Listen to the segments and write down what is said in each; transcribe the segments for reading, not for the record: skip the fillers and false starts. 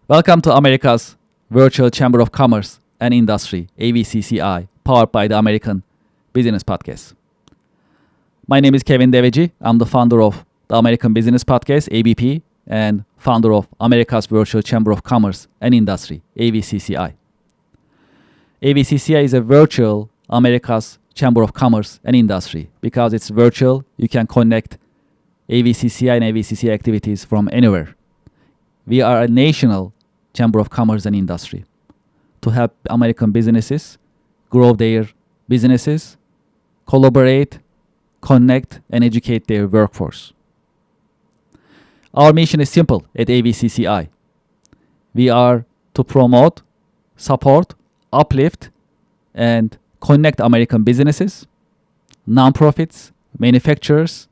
Welcome to America's Virtual Chamber of Commerce and Industry, AVCCI, powered by the American Business Podcast. My name is Kevin Deveci. I'm the founder of the American Business Podcast, ABP, and founder of America's Virtual Chamber of Commerce and Industry, AVCCI. AVCCI is a virtual America's Chamber of Commerce and Industry. Because it's virtual, you can connect AVCCI and AVCCI activities from anywhere. We are a national Chamber of Commerce and Industry to help American businesses grow their businesses, collaborate, connect, and educate their workforce. Our mission is simple at AVCCI. We are to promote, support, uplift, and connect American businesses, nonprofits, manufacturers,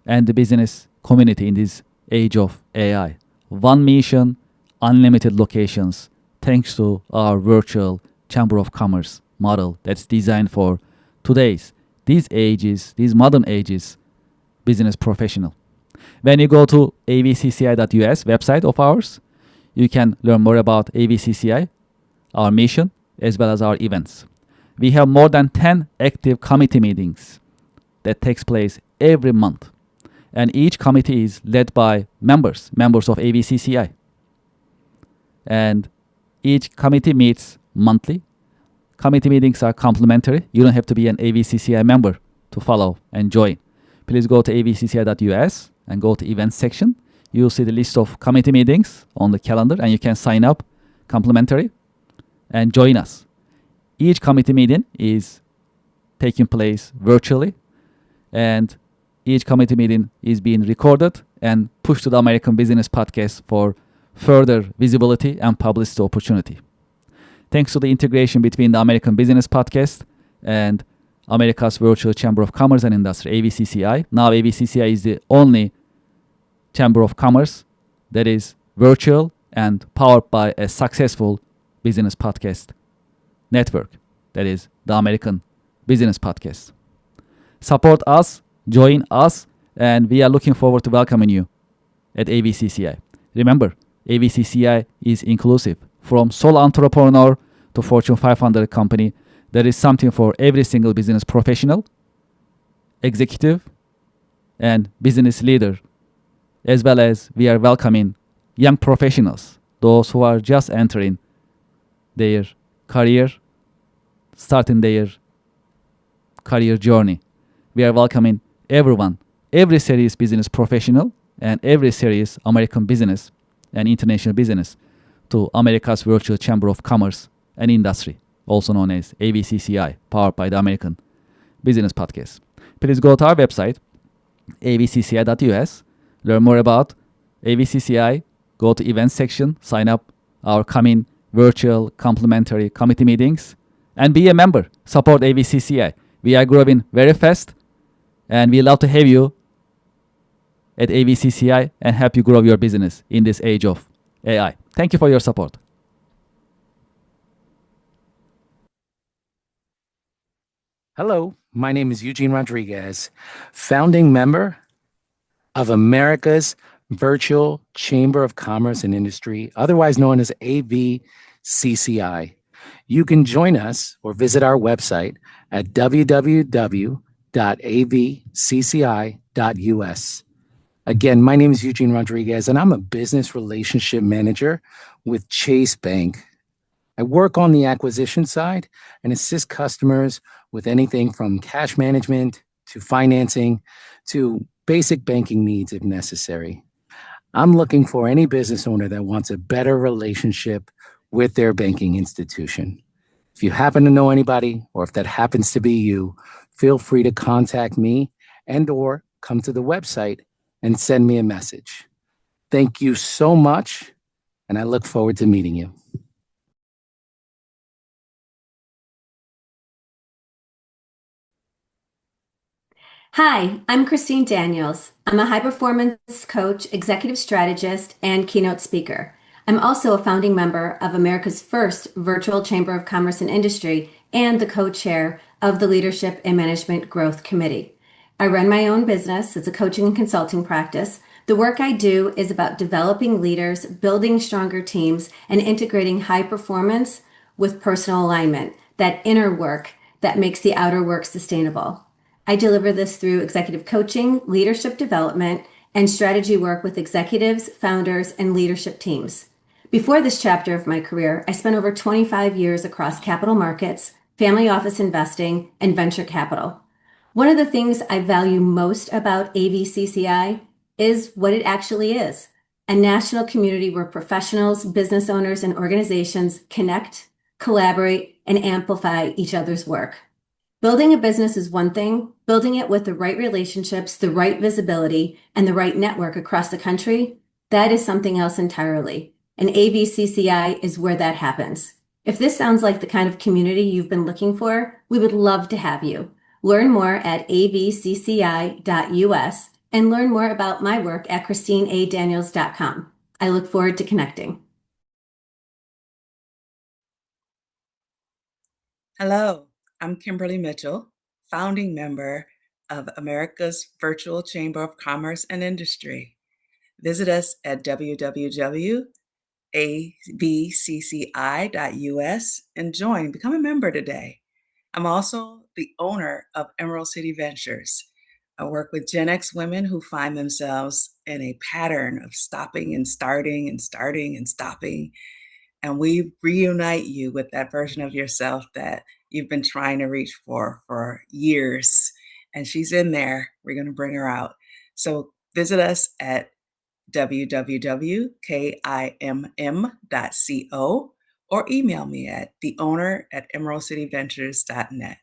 and the business community in this age of AI. One mission, unlimited locations, thanks to our virtual Chamber of Commerce model that's designed for these modern ages, business professional. When you go to avcci.us website of ours, you can learn more about AVCCI, our mission, as well as our events. We have more than 10 active committee meetings that takes place every month. And each committee is led by members of AVCCI. And each committee meets monthly. Committee meetings are complimentary. You don't have to be an AVCCI member to follow and join. Please go to avcci.us and go to events section. You'll see the list of committee meetings on the calendar, and you can sign up complimentary and join us. Each committee meeting is taking place virtually, and each committee meeting is being recorded and pushed to the American Business Podcast for further visibility and publicity opportunity. Thanks to the integration between the American Business Podcast and America's Virtual Chamber of Commerce and Industry, AVCCI. Now AVCCI is the only Chamber of Commerce that is virtual and powered by a successful business podcast network, that is the American Business Podcast. Support us, join us, and we are looking forward to welcoming you at AVCCI. Remember, AVCCI is inclusive. From sole entrepreneur to Fortune 500 company, there is something for every single business professional, executive, and business leader, as well as we are welcoming young professionals, those who are just entering their career, starting their career journey. We are welcoming everyone, every serious business professional and every serious American business and international business to America's Virtual Chamber of Commerce and Industry, also known as AVCCI, powered by the American Business Podcast. Please go to our website, avcci.us, learn more about AVCCI, go to events section, sign up our coming virtual complimentary committee meetings, and be a member. Support AVCCI. We are growing very fast, and we love to have you at AVCCI and help you grow your business in this age of AI. Thank you for your support. Hello, my name is Eugene Rodriguez, founding member of America's Virtual Chamber of Commerce and Industry, otherwise known as AVCCI. You can join us or visit our website at www.avcci.us. Again, my name is Eugene Rodriguez, and I'm a business relationship manager with Chase Bank. I work on the acquisition side and assist customers with anything from cash management to financing to basic banking needs if necessary. I'm looking for any business owner that wants a better relationship with their banking institution. If you happen to know anybody, or if that happens to be you, feel free to contact me and/or come to the website and send me a message. Thank you so much, and I look forward to meeting you. Hi, I'm Christine Daniels. I'm a high performance coach, executive strategist, and keynote speaker. I'm also a founding member of America's first virtual Chamber of Commerce and Industry and the co-chair of the Leadership and Management Growth Committee. I run my own business. It's a coaching and consulting practice, The work I do is about developing leaders, building stronger teams, and integrating high performance with personal alignment, that inner work that makes the outer work sustainable. I deliver this through executive coaching, leadership development, and strategy work with executives, founders, and leadership teams. Before this chapter of my career, I spent over 25 years across capital markets, family office investing, and venture capital. One of the things I value most about AVCCI is what it actually is: a national community where professionals, business owners, and organizations connect, collaborate, and amplify each other's work. Building a business is one thing. Building it with the right relationships, the right visibility, and the right network across the country, that is something else entirely. And AVCCI is where that happens. If this sounds like the kind of community you've been looking for, we would love to have you. Learn more at avcci.us and learn more about my work at christineadaniels.com. I look forward to connecting. Hello, I'm Kimberly Mitchell, founding member of America's Virtual Chamber of Commerce and Industry. Visit us at www.abcci.us and become a member today. I'm also the owner of Emerald City Ventures. I work with Gen X women who find themselves in a pattern of stopping and starting and starting and stopping. And we reunite you with that version of yourself that you've been trying to reach for years. And she's in there. We're going to bring her out. So visit us at www.kimm.co or email me at theowner@emeraldcityventures.net.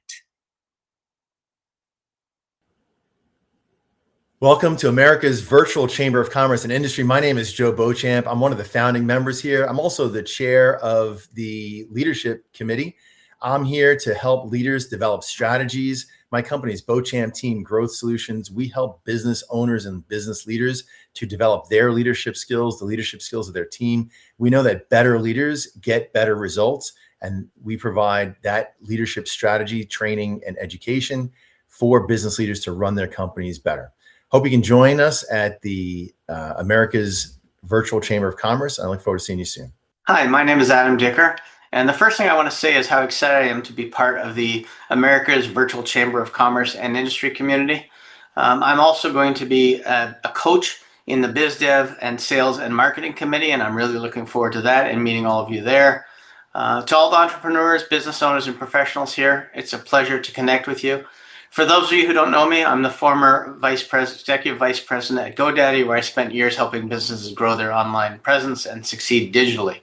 Welcome to America's Virtual Chamber of Commerce and Industry. My name is Joe Beauchamp. I'm one of the founding members here. I'm also the chair of the leadership committee. I'm here to help leaders develop strategies. My company is Beauchamp Team Growth Solutions. We help business owners and business leaders to develop their leadership skills, the leadership skills of their team. We know that better leaders get better results, and we provide that leadership strategy, training, and education for business leaders to run their companies better. Hope you can join us at the America's Virtual Chamber of Commerce. I look forward to seeing you soon. Hi, my name is Adam Dicker. And the first thing I want to say is how excited I am to be part of the America's Virtual Chamber of Commerce and Industry community. I'm also going to be a coach in the Biz Dev and Sales and Marketing Committee, and I'm really looking forward to that and meeting all of you there. To all the entrepreneurs, business owners, and professionals here, it's a pleasure to connect with you. For those of you who don't know me, I'm the former executive vice president at GoDaddy, where I spent years helping businesses grow their online presence and succeed digitally.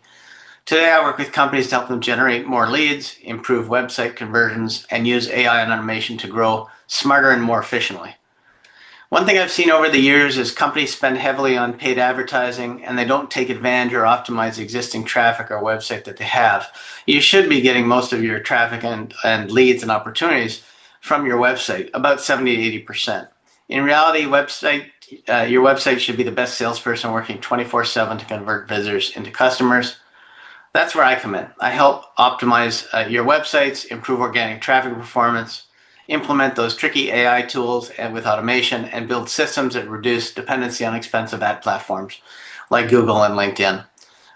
Today, I work with companies to help them generate more leads, improve website conversions, and use AI and automation to grow smarter and more efficiently. One thing I've seen over the years is companies spend heavily on paid advertising and they don't take advantage or optimize the existing traffic or website that they have. You should be getting most of your traffic and leads and opportunities from your website, about 70 to 80%. In reality, your website should be the best salesperson working 24/7 to convert visitors into customers. That's where I come in. I help optimize your websites, improve organic traffic performance, implement those tricky AI tools and with automation, and build systems that reduce dependency on expensive ad platforms like Google and LinkedIn,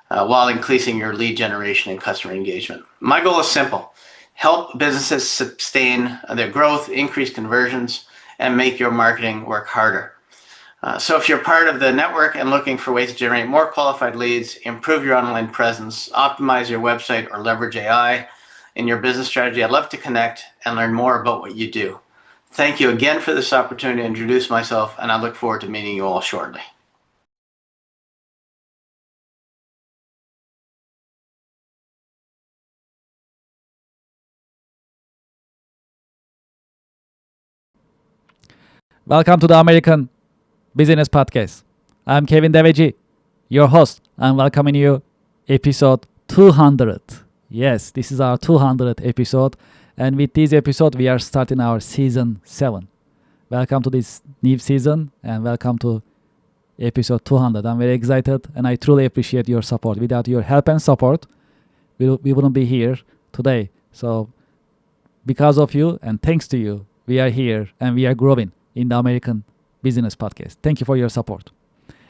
while increasing your lead generation and customer engagement. My goal is simple: help businesses sustain their growth, increase conversions, and make your marketing work harder. So if you're part of the network and looking for ways to generate more qualified leads, improve your online presence, optimize your website, or leverage AI in your business strategy, I'd love to connect and learn more about what you do. Thank you again for this opportunity to introduce myself, and I look forward to meeting you all shortly. Welcome to the American Business Podcast. I'm Kevin Deveji, your host. I'm welcoming you episode 200. Yes, this is our 200th episode. And with this episode, we are starting our season 7. Welcome to this new season and welcome to episode 200. I'm very excited and I truly appreciate your support. Without your help and support, we wouldn't be here today. So because of you and thanks to you, we are here and we are growing in the American Business Podcast. Thank you for your support.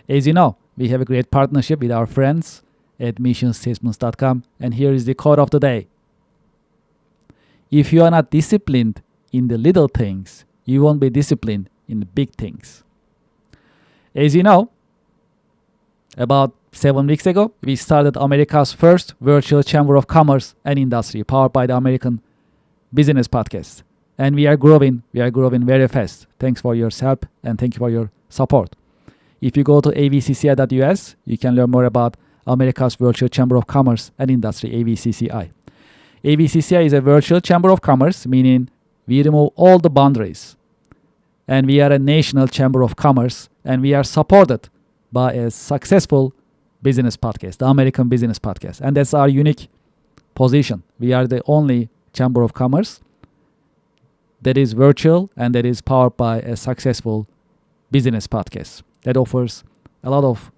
As you know, we have a great partnership with our friends at missionstatements.com, and here is the quote of the day. If you are not disciplined in the little things, you won't be disciplined in the big things. As you know, about 7 weeks ago, we started America's first virtual chamber of commerce and industry, powered by the American Business Podcast. And we are growing very fast. Thanks for your help and thank you for your support. If you go to avcci.us, you can learn more about America's virtual chamber of commerce and industry, ABCCI. ABCCI is a virtual chamber of commerce, meaning we remove all the boundaries. And we are a national chamber of commerce, and we are supported by a successful business podcast, the American Business Podcast. And that's our unique position. We are the only chamber of commerce that is virtual and that is powered by a successful business podcast that offers a lot of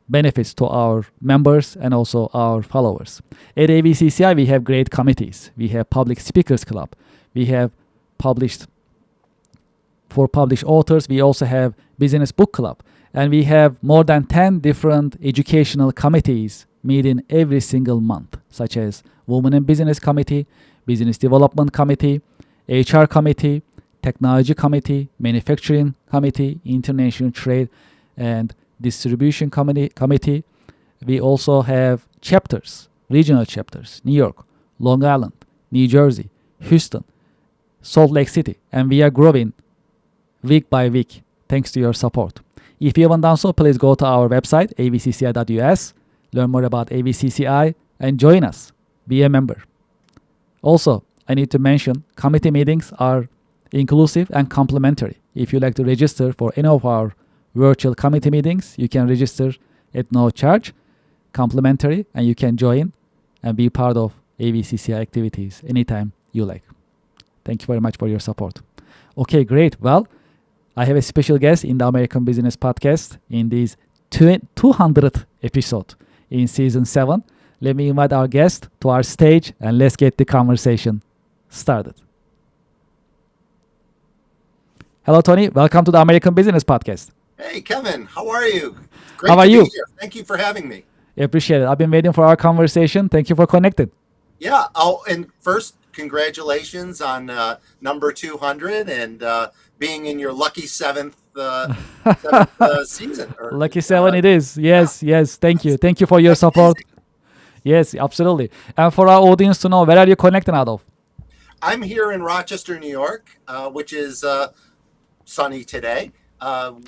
benefits to our members and also our followers. At ABCCI, we have great committees. We have Public Speakers Club. We have published authors. We also have Business Book Club. And we have more than 10 different educational committees meeting every single month, such as Women in Business Committee, Business Development Committee, HR Committee, Technology Committee, Manufacturing Committee, International Trade and Distribution Committee. We also have chapters, regional chapters, New York, Long Island, New Jersey, Houston, Salt Lake City, and we are growing week by week thanks to your support. If you haven't done so, please go to our website, avcci.us, learn more about ABCCI, and join us. Be a member. Also, I need to mention committee meetings are inclusive and complimentary. If you like to register for any of our virtual committee meetings, you can register at no charge, complimentary, and you can join and be part of ABCCI activities anytime you like. Thank you very much for your support. Okay, great. Well, I have a special guest in the American Business Podcast in this 200th episode in Season 7. Let me invite our guest to our stage and let's get the conversation started. Hello, Tony. Welcome to the American Business Podcast. Hey, Kevin. How are you? Great How are to you? Be here. Thank you for having me. I appreciate it. I've been waiting for our conversation. Thank you for connecting. Yeah. Oh, and first, congratulations on number 200 and being in your lucky seventh season. Lucky 7 it is. Yes, yeah. Yes. Thank you. Thank you for your support. Amazing. Yes, absolutely. And for our audience to know, where are you connecting out of? I'm here in Rochester, New York, which is sunny today.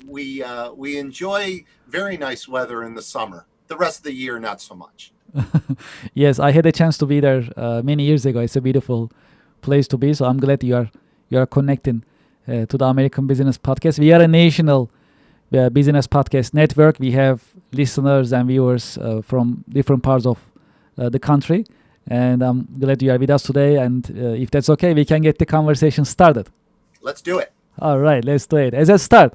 We enjoy very nice weather in the summer. The rest of the year, not so much. Yes, I had a chance to be there many years ago. It's a beautiful place to be. So I'm glad you are connecting to the American Business Podcast. We are a national business podcast network. We have listeners and viewers from different parts of the country. And I'm glad you are with us today. And if that's okay, we can get the conversation started. Let's do it. All right, let's do it. As a start,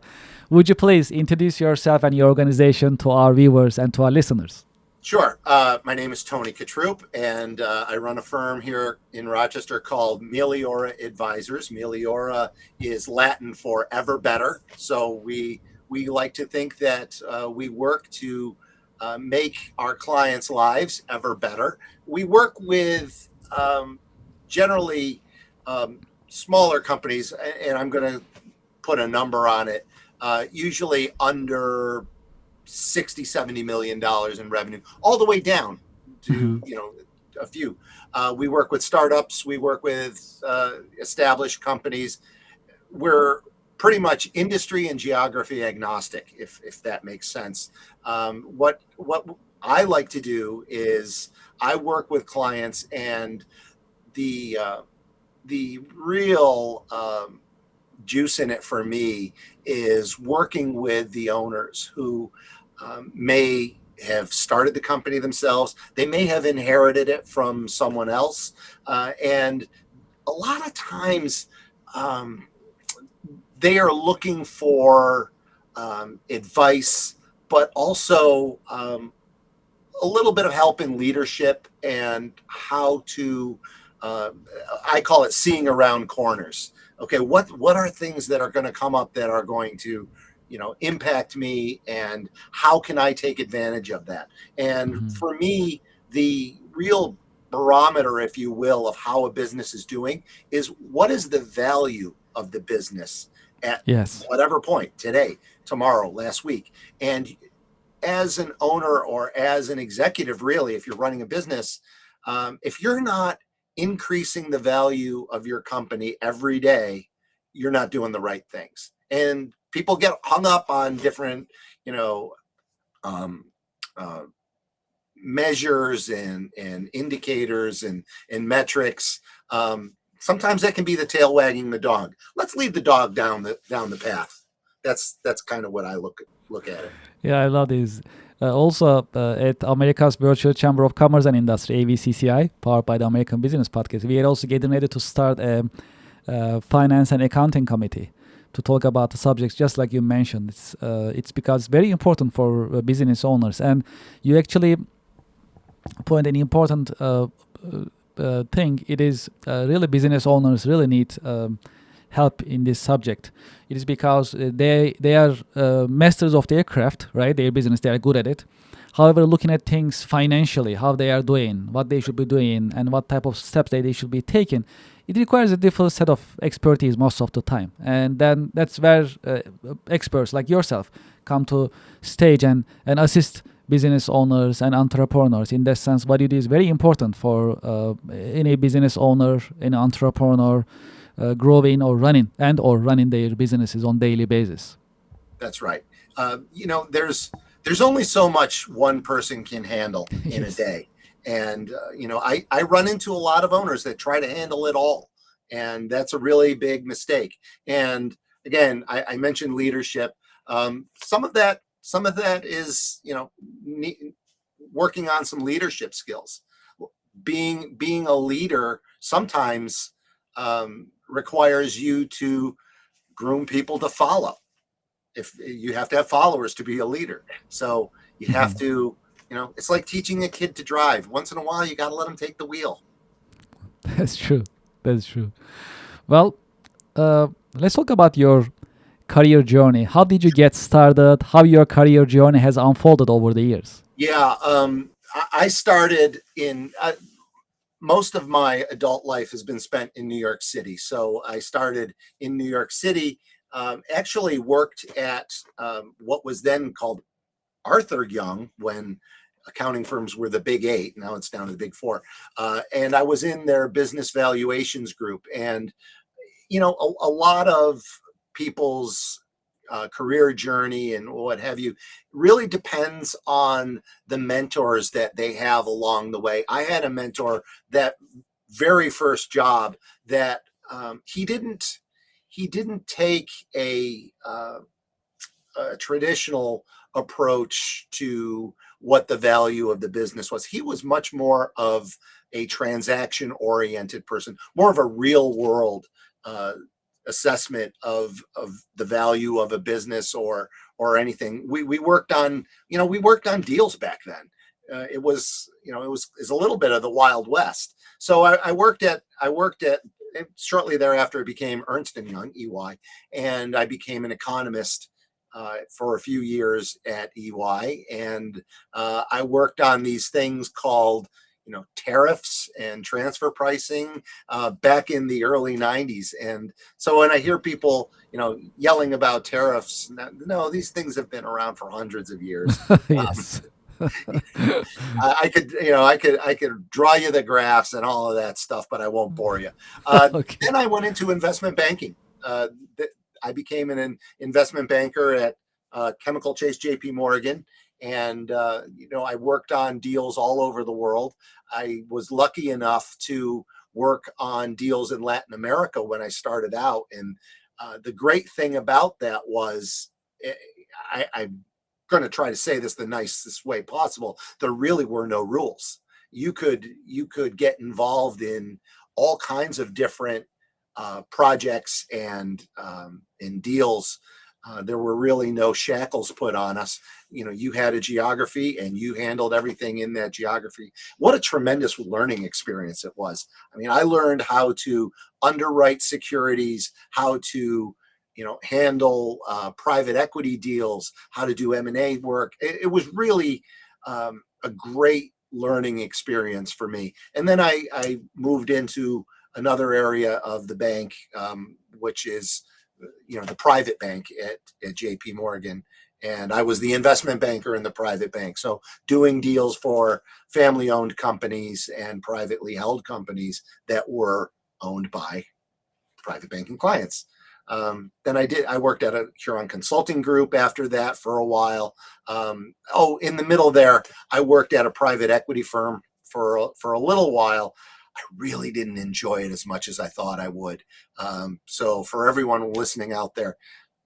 would you please introduce yourself and your organization to our viewers and to our listeners? Sure. My name is Tony Katroup, and I run a firm here in Rochester called Meliora Advisors. Meliora is Latin for ever better. So we like to think that we work to make our clients' lives ever better. We work with generally smaller companies, and I'm going to put a number on it, usually under $60-70 million in revenue, all the way down to a few. We work with startups. We work with established companies. We're pretty much industry and geography agnostic, if that makes sense. What I like to do is I work with clients, and the real juice in it for me is working with the owners who may have started the company themselves. They may have inherited it from someone else. And a lot of times they are looking for advice, but also a little bit of help in leadership and how to, I call it seeing around corners. Okay, what are things that are going to come up that are going to, impact me, and how can I take advantage of that? And for me, the real barometer, if you will, of how a business is doing is what is the value of the business at whatever point, today, tomorrow, last week. And as an owner or as an executive, really, if you're running a business, if you're not increasing the value of your company every day, you're not doing the right things. And people get hung up on different, measures and indicators and metrics. Sometimes that can be the tail wagging the dog. Let's lead the dog down the path. That's kind of what I look at it. Yeah, I love this. Also, at America's Virtual Chamber of Commerce and Industry, ABCCI, powered by the American Business Podcast, we are also getting ready to start a finance and accounting committee to talk about the subjects just like you mentioned. It's because it's very important for business owners, and you actually point an important thing. It is really business owners really need help in this subject. It is because they are masters of their craft, right? Their business, they are good at it. However, looking at things financially, how they are doing, what they should be doing, and what type of steps they should be taking, it requires a different set of expertise most of the time. And then that's where experts like yourself come to stage and assist business owners and entrepreneurs. In that sense, what it is very important for any business owner, any entrepreneur, growing or running their businesses on daily basis. That's right. There's only so much one person can handle in a day. And, I run into a lot of owners that try to handle it all. And that's a really big mistake. And again, I mentioned leadership. Some of that is, working on some leadership skills. Being a leader sometimes requires you to groom people to follow. If you have to have followers to be a leader, so you have to, it's like teaching a kid to drive. Once in a while, you got to let them take the wheel. That's true. Well, let's talk about your career journey. How did you get started? How your career journey has unfolded over the years? Yeah, I started in. Most of my adult life has been spent in New York City. So I started in New York City, actually worked at what was then called Arthur Young, when accounting firms were the big 8. Now it's down to the big 4. And I was in their business valuations group. And, a lot of people's career journey and what have you really depends on the mentors that they have along the way. I had a mentor that very first job that he didn't take a traditional approach to what the value of the business was. He was much more of a transaction oriented person, more of a real world assessment of the value of a business or anything. We worked on deals back then. It was a little bit of the Wild West. So I worked at shortly thereafter. I became Ernst & Young, EY, and I became an economist for a few years at EY, and I worked on these things called tariffs and transfer pricing back in the early 90s. And so when I hear people, yelling about tariffs, no, these things have been around for hundreds of years. Yes. I could draw you the graphs and all of that stuff, but I won't bore you. Okay. Then I went into investment banking. I became an investment banker at Chemical Chase JP Morgan. And, I worked on deals all over the world. I was lucky enough to work on deals in Latin America when I started out. And the great thing about that was, I'm going to try to say this the nicest way possible, there really were no rules. You could get involved in all kinds of different projects and deals. There were really no shackles put on us. You had a geography and you handled everything in that geography. What a tremendous learning experience it was. I mean, I learned how to underwrite securities, how to handle private equity deals, how to do M&A work. It was really a great learning experience for me. And then I moved into another area of the bank, which is, the private bank at JP Morgan. And I was the investment banker in the private bank. So doing deals for family-owned companies and privately held companies that were owned by private banking clients. Then I worked at a Huron Consulting Group after that for a while. In the middle there, I worked at a private equity firm for a little while. I really didn't enjoy it as much as I thought I would. So for everyone listening out there,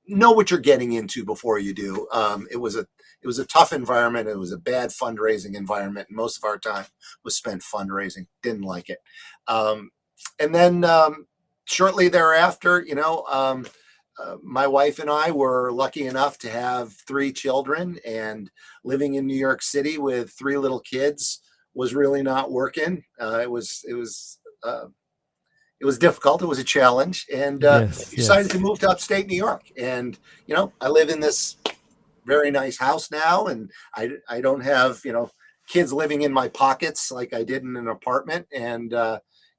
know what you're getting into before you do. It was a tough environment. It was a bad fundraising environment. And most of our time was spent fundraising. Didn't like it. And then shortly thereafter, my wife and I were lucky enough to have 3 children, and living in New York City with 3 little kids was really not working. It was difficult. It was a challenge, and decided to move to upstate New York. And I live in this very nice house now, and I don't have kids living in my pockets like I did in an apartment. And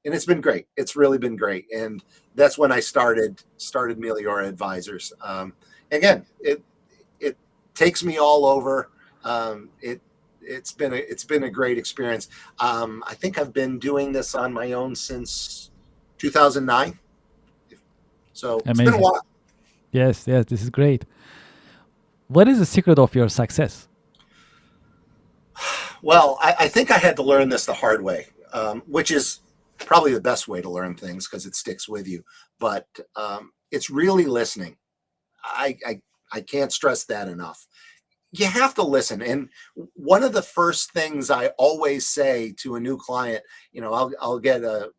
it's been great. It's really been great. And that's when I started Meliora Advisors. Again, it takes me all over. It's been a great experience. I think I've been doing this on my own since 2009. So Amazing. It's been a while. Yes, this is great. What is the secret of your success? Well, I think I had to learn this the hard way, which is probably the best way to learn things because it sticks with you. But it's really listening. I can't stress that enough. You have to listen. And one of the first things I always say to a new client, I'll get a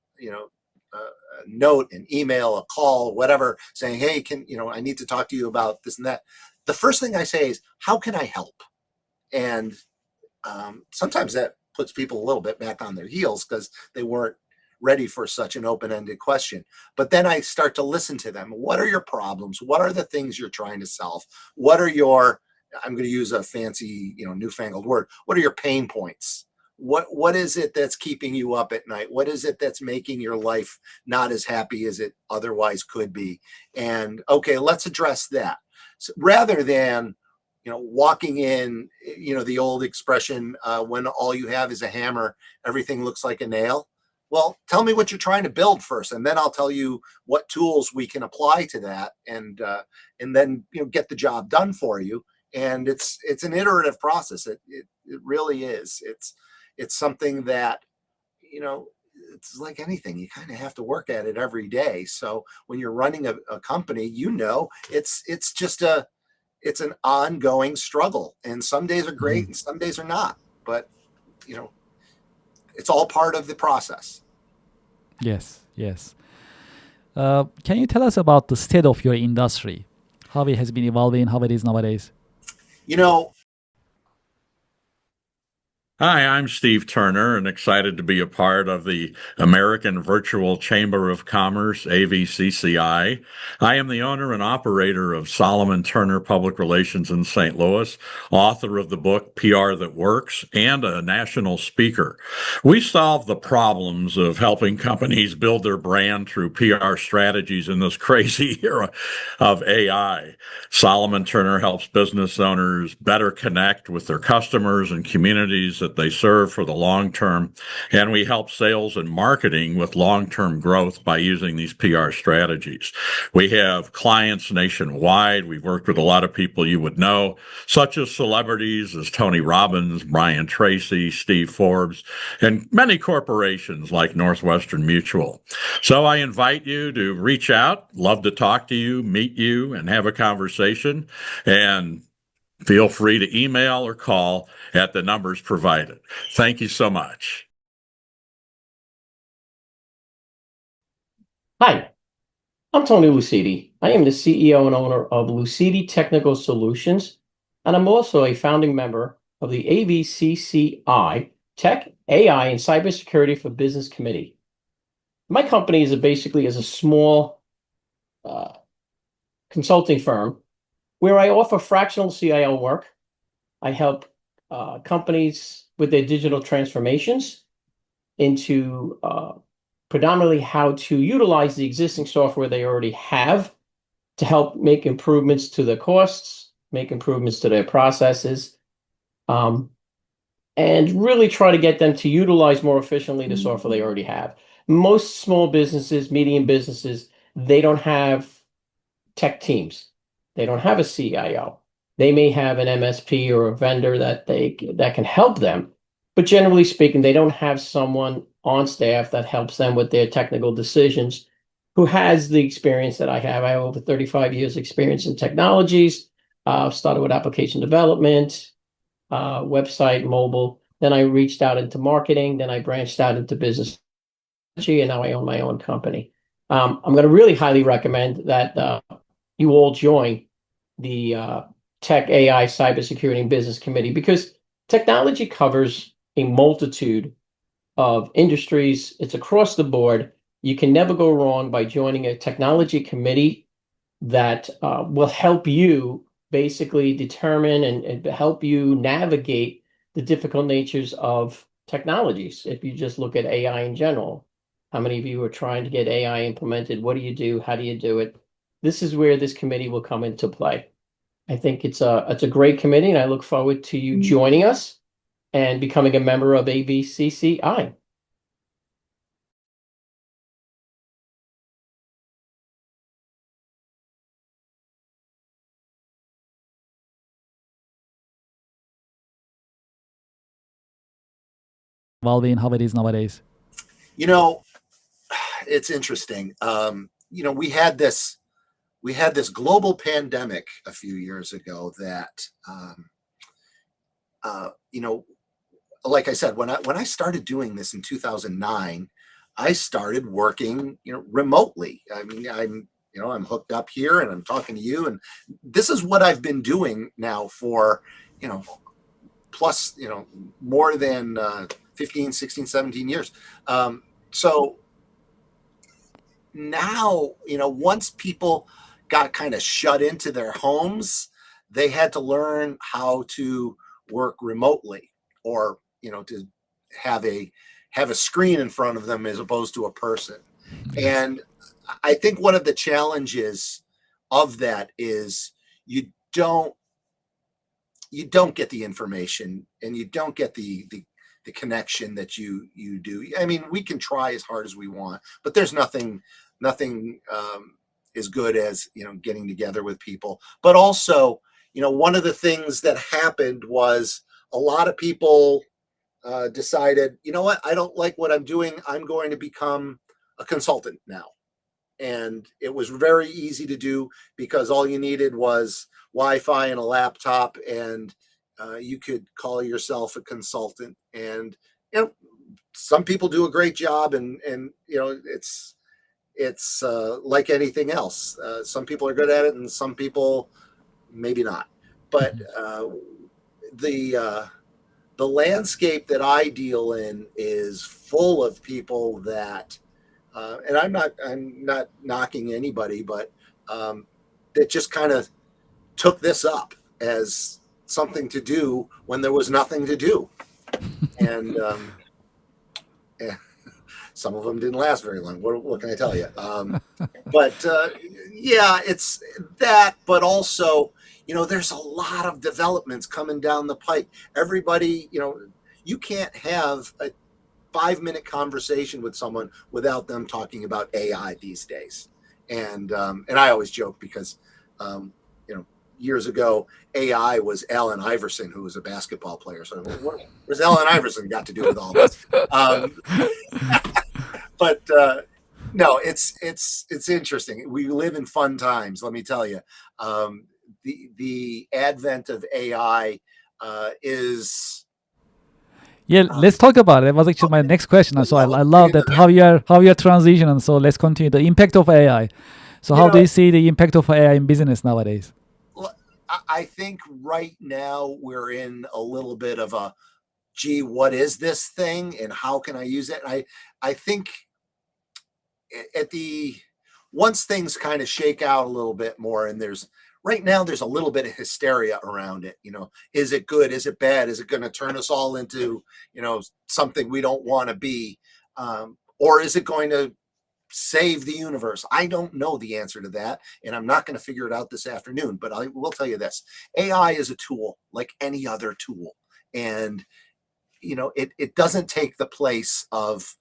note, an email, a call, whatever, saying, hey, I need to talk to you about this and that. The first thing I say is, how can I help? And sometimes that puts people a little bit back on their heels because they weren't ready for such an open-ended question. But then I start to listen to them. What are your problems? What are the things you're trying to solve? What are your, I'm going to use a fancy, newfangled word. What are your pain points? What is it that's keeping you up at night? What is it that's making your life not as happy as it otherwise could be? And okay, let's address that. So rather than, walking in, the old expression, when all you have is a hammer, everything looks like a nail. Well, tell me what you're trying to build first, and then I'll tell you what tools we can apply to that, and then get the job done for you. And it's an iterative process. It really is. It's something that it's like anything. You kind of have to work at it every day. So when you're running a company, it's just it's an ongoing struggle. And some days are great, and some days are not. But it's all part of the process. Yes. Can you tell us about the state of your industry? How it has been evolving, how it is nowadays? Hi, I'm Steve Turner and excited to be a part of the American Virtual Chamber of Commerce, AVCCI. I am the owner and operator of Solomon Turner Public Relations in St. Louis, author of the book PR That Works, and a national speaker. We solve the problems of helping companies build their brand through PR strategies in this crazy era of AI. Solomon Turner helps business owners better connect with their customers and communities that they serve for the long term, and we help sales and marketing with long-term growth by using these PR strategies. We have clients nationwide. We've worked with a lot of people you would know, such as celebrities as Tony Robbins, Brian Tracy, Steve Forbes, and many corporations like Northwestern Mutual. So I invite you to reach out. Love to talk to you, meet you, and have a conversation. And feel free to email or call at the numbers provided. Thank you so much. Hi, I'm Tony Lucidi. I am the CEO and owner of Lucidi Technical Solutions, and I'm also a founding member of the AVCCI Tech, AI, and Cybersecurity for Business Committee. My company is basically a small consulting firm where I offer fractional CIO work. I help companies with their digital transformations into predominantly how to utilize the existing software they already have to help make improvements to their costs, make improvements to their processes, and really try to get them to utilize more efficiently the software they already have. Most small businesses, medium businesses, they don't have tech teams. They don't have a CIO. They may have an MSP or a vendor that can help them, but generally speaking, they don't have someone on staff that helps them with their technical decisions who has the experience that I have. I have over 35 years experience in technologies. Started with application development, website, mobile. Then I reached out into marketing. Then I branched out into business, and now I own my own company. I'm going to really highly recommend that you all join the Tech, AI, Cybersecurity, and Business Committee, because technology covers a multitude of industries. It's across the board. You can never go wrong by joining a technology committee that will help you basically determine and help you navigate the difficult natures of technologies. If you just look at AI in general, how many of you are trying to get AI implemented? What do you do? How do you do it? This is where this committee will come into play. I think it's a great committee, and I look forward to you joining us and becoming a member of ABCCI. Well-being, how it is nowadays? You know, it's interesting. We had this global pandemic a few years ago that, like I said, when I started doing this in 2009, I started working, remotely. I mean, I'm hooked up here and I'm talking to you, and this is what I've been doing now for, plus, more than 15, 16, 17 years. So now, once people got kind of shut into their homes, they had to learn how to work remotely, or, to have a screen in front of them as opposed to a person. And I think one of the challenges of that is you don't get the information, and you don't get the connection that you do. I mean, we can try as hard as we want, but there's nothing as good as, getting together with people. But also, one of the things that happened was a lot of people decided, you know what, I don't like what I'm doing. I'm going to become a consultant now. And it was very easy to do because all you needed was Wi-Fi and a laptop, and you could call yourself a consultant. And some people do a great job, and it's like anything else. Some people are good at it, and some people maybe not. But the landscape that I deal in is full of people that. And I'm not knocking anybody, but that just kind of took this up as something to do when there was nothing to do. And some of them didn't last very long. What can I tell you? But yeah, it's that, but also, there's a lot of developments coming down the pike. Everybody, you can't have a 5-minute conversation with someone without them talking about AI these days. And I always joke because, years ago, AI was Allen Iverson, who was a basketball player. So where's Allen Iverson got to do with all this? But no, it's interesting. We live in fun times, let me tell you. The advent of AI is. Yeah, let's talk about it. That was actually my next question. So I love that how you are transitioning. So let's continue the impact of AI. So how do you see the impact of AI in business nowadays? I think right now we're in a little bit of a, gee, what is this thing and how can I use it? I think once things kind of shake out a little bit more, and right now there's a little bit of hysteria around it. Is it good? Is it bad? Is it going to turn us all into, something we don't want to be? Or is it going to save the universe? I don't know the answer to that, and I'm not going to figure it out this afternoon, but I will tell you this. AI is a tool like any other tool. And, it doesn't take the place of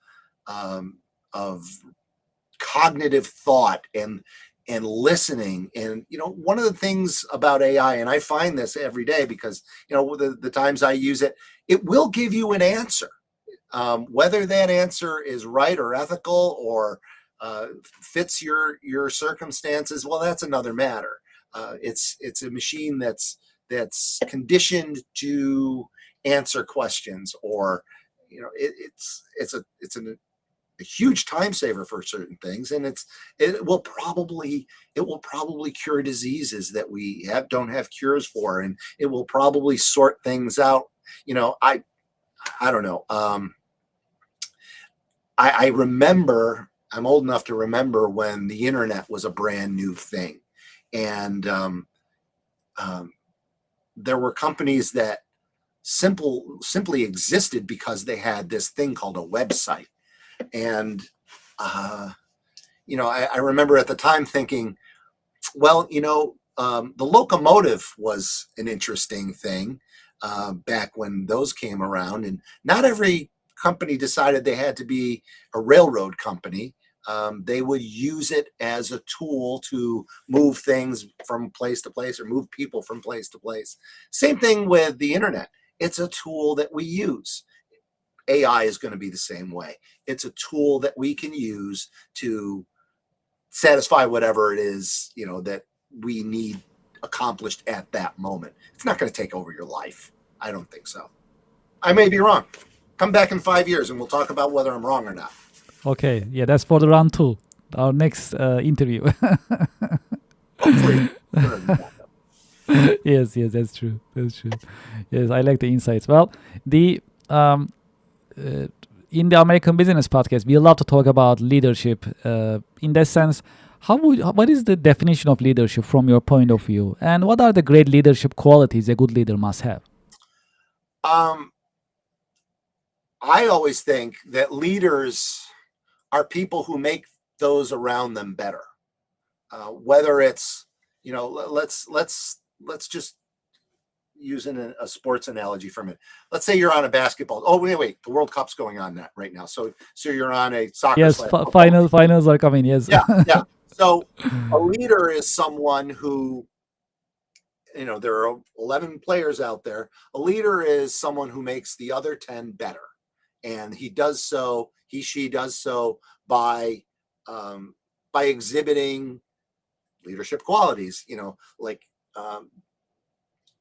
cognitive thought and listening. And, one of the things about AI, and I find this every day because, the times I use it, it will give you an answer. Whether that answer is right or ethical or fits your circumstances, well, that's another matter. It's a machine that's conditioned to answer questions, or it's a huge time saver for certain things, and it will probably cure diseases that we don't have cures for, and it will probably sort things out. I don't know. I remember, I'm old enough to remember when the internet was a brand new thing. And there were companies that simply existed because they had this thing called a website. And, I remember at the time thinking, well, the locomotive was an interesting thing back when those came around, and not every company decided they had to be a railroad company. They would use it as a tool to move things from place to place, or move people from place to place. Same thing with the internet. It's a tool that we use. AI is going to be the same way. It's a tool that we can use to satisfy whatever it is, that we need accomplished at that moment. It's not going to take over your life. I don't think so. I may be wrong. Come back in 5 years and we'll talk about whether I'm wrong or not. Okay. Yeah, that's for the round 2, our next interview. Hopefully. Yes, that's true. Yes, I like the insights. Well, the in the American Business Podcast, we love to talk about leadership. In that sense, what is the definition of leadership from your point of view, and what are the great leadership qualities a good leader must have? I always think that leaders are people who make those around them better. Whether it's, let's just use a sports analogy from it. Let's say you're on a basketball. Oh, wait, the World Cup's going on right now. So you're on a soccer. Yes, finals are coming. Yes. Yeah. So a leader is someone who, there are 11 players out there. A leader is someone who makes the other 10 better. And he she does so by exhibiting leadership qualities,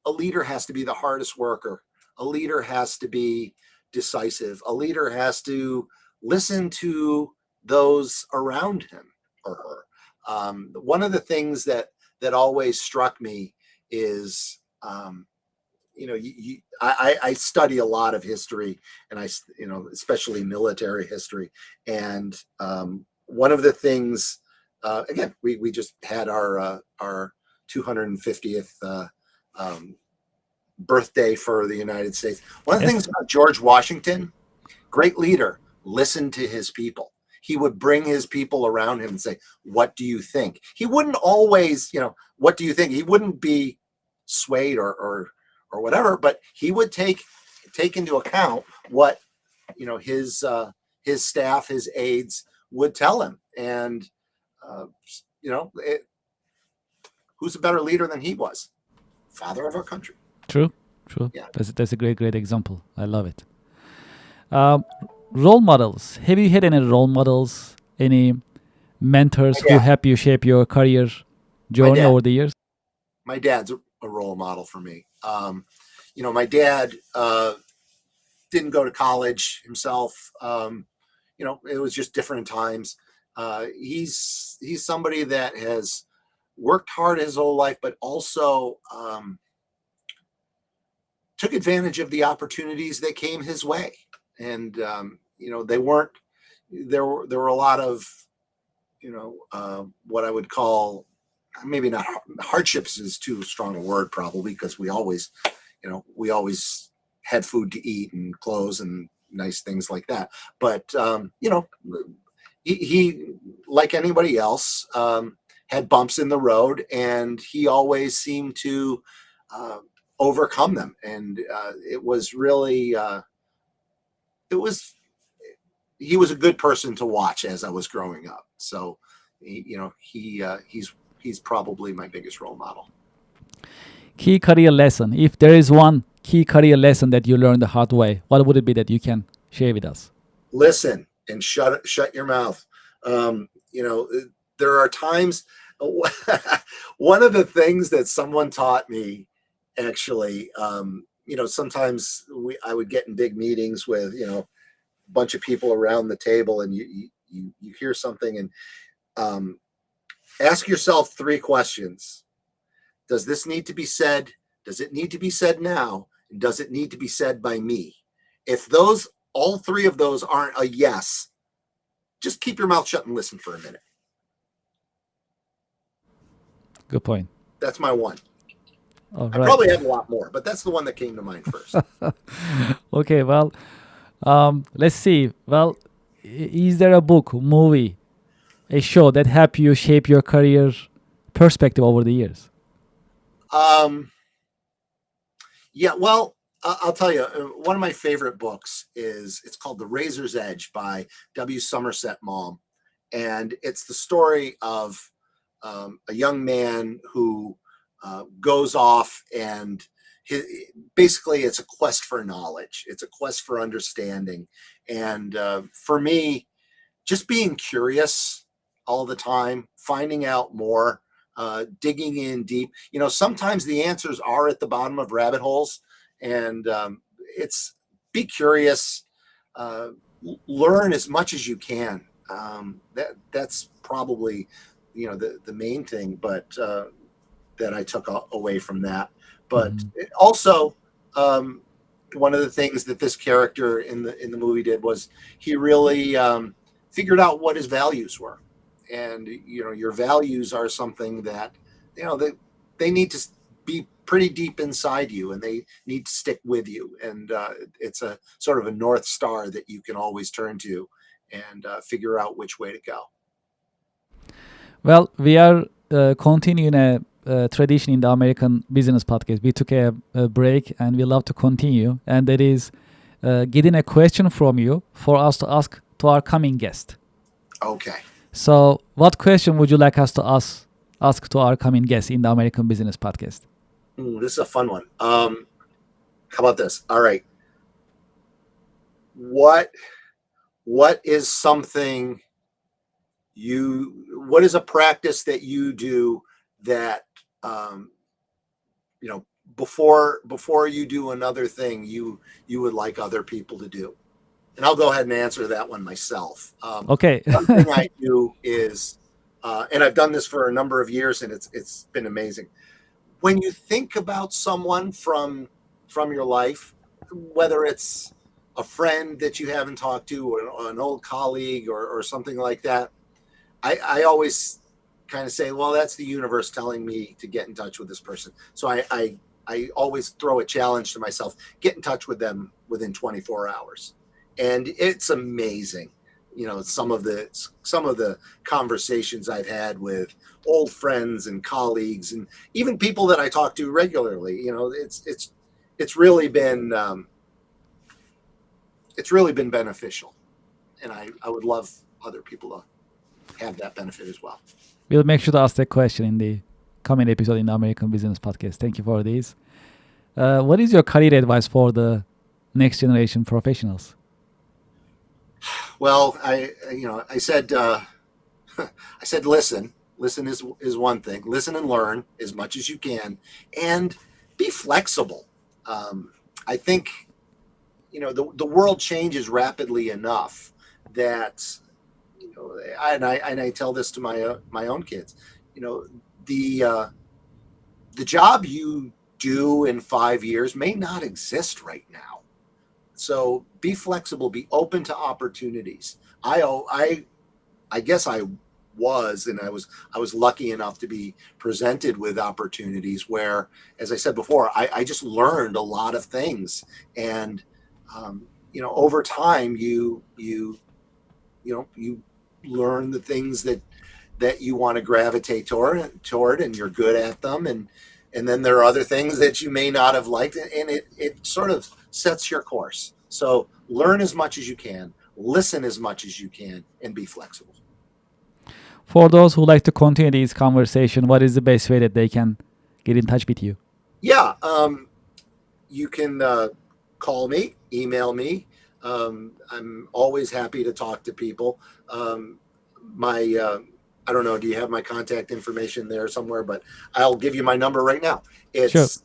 a leader has to be the hardest worker. A leader has to be decisive. A leader has to listen to those around him or her. One of the things that always struck me is, I study a lot of history, and especially military history. And one of the things, again, we just had our 250th birthday for the United States. One of the things about George Washington, great leader, listened to his people. He would bring his people around him and say, "What do you think?" He wouldn't always, "What do you think?" He wouldn't be swayed or whatever, but he would take into account what his staff, his aides would tell him. And who's a better leader than he was? Father of our country. True. Yeah. That's a great example. I love it. Role models. Have you had any role models, any mentors who help you shape your career journey over the years? My dad's a role model for me. My dad didn't go to college himself. It was just different times. He's somebody that has worked hard his whole life, but also took advantage of the opportunities that came his way. And, there were a lot of, what I would call, maybe not hardships is too strong a word, probably, because we always had food to eat and clothes and nice things like that. But he like anybody else, had bumps in the road, and he always seemed to overcome them. And it was really, he was a good person to watch as I was growing up. So, he's probably my biggest role model. Key career lesson. If there is one key career lesson that you learned the hard way, what would it be that you can share with us? Listen and shut your mouth. There are times. One of the things that someone taught me, actually, sometimes I would get in big meetings with a bunch of people around the table, and you hear something, and ask yourself 3 questions. Does this need to be said? Does it need to be said now? And does it need to be said by me? If all 3 of those aren't a yes, just keep your mouth shut and listen for a minute. Good point. That's my one. All I right. probably have a lot more, but that's the one that came to mind first. Okay, well, let's see. Well, is there a book, movie, a show that helped you shape your career perspective over the years? Yeah, well, I'll tell you, one of my favorite books it's called The Razor's Edge by W. Somerset Maugham. And it's the story of a young man who goes off, and basically it's a quest for knowledge. It's a quest for understanding. And for me, just being curious all the time, finding out more, digging in deep. Sometimes the answers are at the bottom of rabbit holes, and it's be curious, learn as much as you can. That's probably the main thing, but that I took away from that. But also, one of the things that this character in the movie did was he really figured out what his values were. And your values are something that they need to be pretty deep inside you, and they need to stick with you. And it's a sort of a North Star that you can always turn to and figure out which way to go. Well, we are continuing a tradition in the American Business Podcast. We took a break, and we love to continue. And that is getting a question from you for us to ask to our coming guest. Okay. So, what question would you like us to ask to our coming guest in the American Business Podcast? This is a fun one. How about this? All right. What is something what is a practice that you do that, before you do another thing, you would like other people to do? And I'll go ahead and answer that one myself. Okay. One thing I do is, and I've done this for a number of years, and it's been amazing. When you think about someone from your life, whether it's a friend that you haven't talked to, or an old colleague, or something like that, I always kind of say, well, that's the universe telling me to get in touch with this person. So I always throw a challenge to myself: get in touch with them within 24 hours. And it's amazing, some of the conversations I've had with old friends and colleagues, and even people that I talk to regularly. It's really been beneficial, and I would love other people to have that benefit as well. We'll make sure to ask that question in the coming episode in the American Business Podcast. Thank you for this. What is your career advice for the next generation professionals? Well, I said, listen is one thing. Listen and learn as much as you can, and be flexible. I think, the world changes rapidly enough that, and I tell this to my own kids, the job you do in 5 years may not exist right now. So be flexible, be open to opportunities. I guess I was, and I was lucky enough to be presented with opportunities where, as I said before, I just learned a lot of things. And over time you learn the things that you want to gravitate toward, and you're good at them, and then there are other things that you may not have liked, and it sort of sets your course. So learn as much as you can, listen as much as you can, and be flexible. For those who like to continue this conversation, what is the best way that they can get in touch with you? Yeah, you can call me, email me. I'm always happy to talk to people. I don't know, do you have my contact information there somewhere? But I'll give you my number right now. It's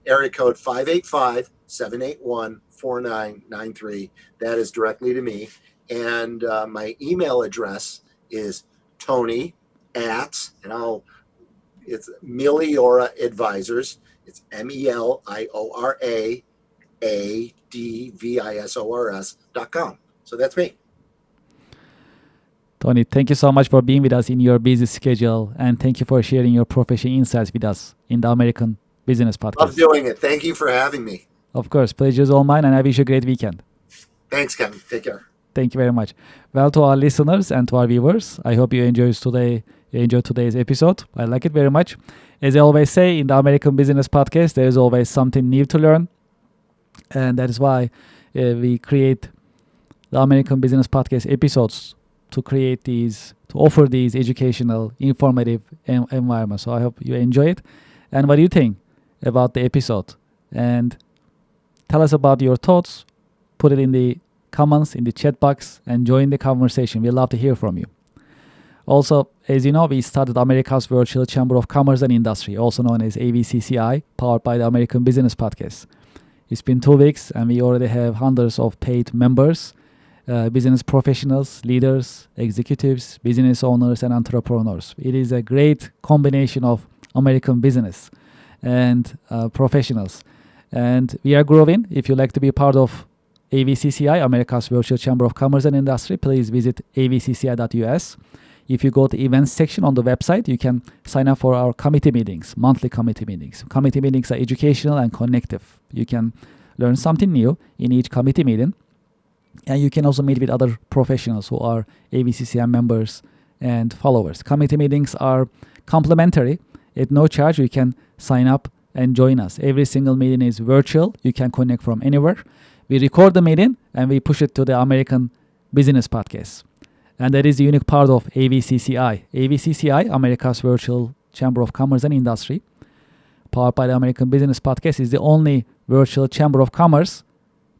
area code 585-781-4993. That is directly to me. And my email address is Tony at, it's Meliora Advisors. It's MELIORA-ADVISORS.com. So that's me. Tony, thank you so much for being with us in your busy schedule, and thank you for sharing your professional insights with us in the American Business Podcast. Love doing it. Thank you for having me. Of course, pleasure is all mine, and I wish you a great weekend. Thanks, Kevin. Take care. Thank you very much. Well, to our listeners and to our viewers, I hope you enjoyed today's episode. I like it very much. As I always say, in the American Business Podcast, there is always something new to learn, and that is why we create the American Business Podcast episodes to offer these educational, informative environments. So I hope you enjoy it. And what do you think about the episode? And tell us about your thoughts. Put it in the comments, in the chat box, and join the conversation. We'd love to hear from you. Also, as you know, we started America's Virtual Chamber of Commerce and Industry, also known as ABCCI, powered by the American Business Podcast. It's been 2 weeks, and we already have hundreds of paid members, business professionals, leaders, executives, business owners, and entrepreneurs. It is a great combination of American business and professionals. And we are growing. If you'd like to be a part of AVCCI, America's Virtual Chamber of Commerce and Industry, please visit avcci.us. If you go to the events section on the website, you can sign up for our committee meetings, monthly committee meetings. Committee meetings are educational and connective. You can learn something new in each committee meeting. And you can also meet with other professionals who are AVCCI members and followers. Committee meetings are complimentary. At no charge, you can sign up and join us. Every single meeting is virtual. You can connect from anywhere. We record the meeting and we push it to the American Business Podcast. And that is the unique part of AVCCI. AVCCI, America's Virtual Chamber of Commerce and Industry, powered by the American Business Podcast, is the only virtual chamber of commerce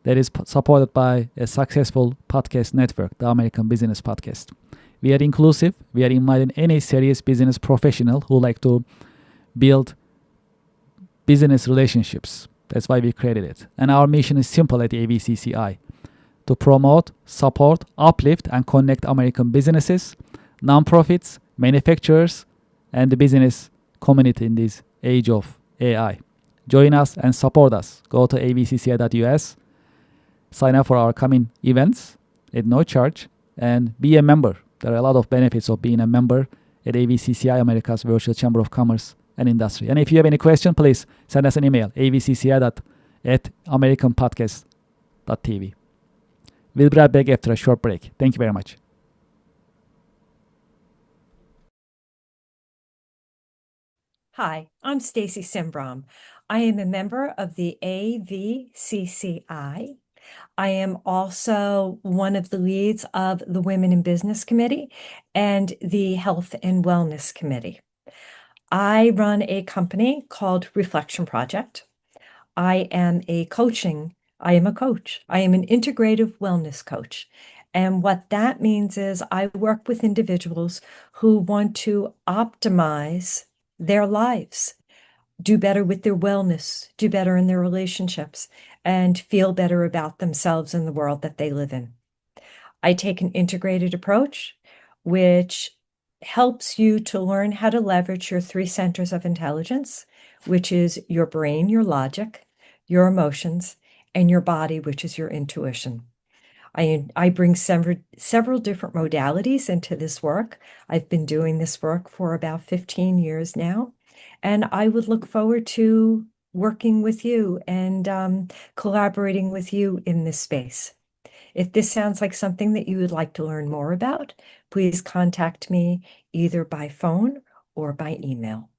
that is supported by a successful podcast network, the American Business Podcast. We are inclusive. We are inviting any serious business professional who like to build business relationships. That's why we created it. And our mission is simple at the AVCCI: to promote, support, uplift, and connect American businesses, nonprofits, manufacturers, and the business community in this age of AI. Join us and support us. Go to avcci.us, sign up for our coming events at no charge, and be a member. There are a lot of benefits of being a member at AVCCI, America's Virtual Chamber of Commerce and Industry. And if you have any question, please send us an email, avcci@americanpodcast.tv. We'll be right back after a short break. Thank you very much. Hi, I'm Stacy Simbrom. I am a member of the AVCCI. I am also one of the leads of the Women in Business Committee and the Health and Wellness Committee. I run a company called Reflection Project. I am a coach. I am an integrative wellness coach. And what that means is I work with individuals who want to optimize their lives, do better with their wellness, do better in their relationships, and feel better about themselves and the world that they live in. I take an integrated approach, which helps you to learn how to leverage your 3 centers of intelligence, which is your brain, your logic, your emotions, and your body, which is your intuition. I bring several different modalities into this work. I've been doing this work for about 15 years now, and I would look forward to working with you and collaborating with you in this space. If this sounds like something that you would like to learn more about, please contact me either by phone or by email.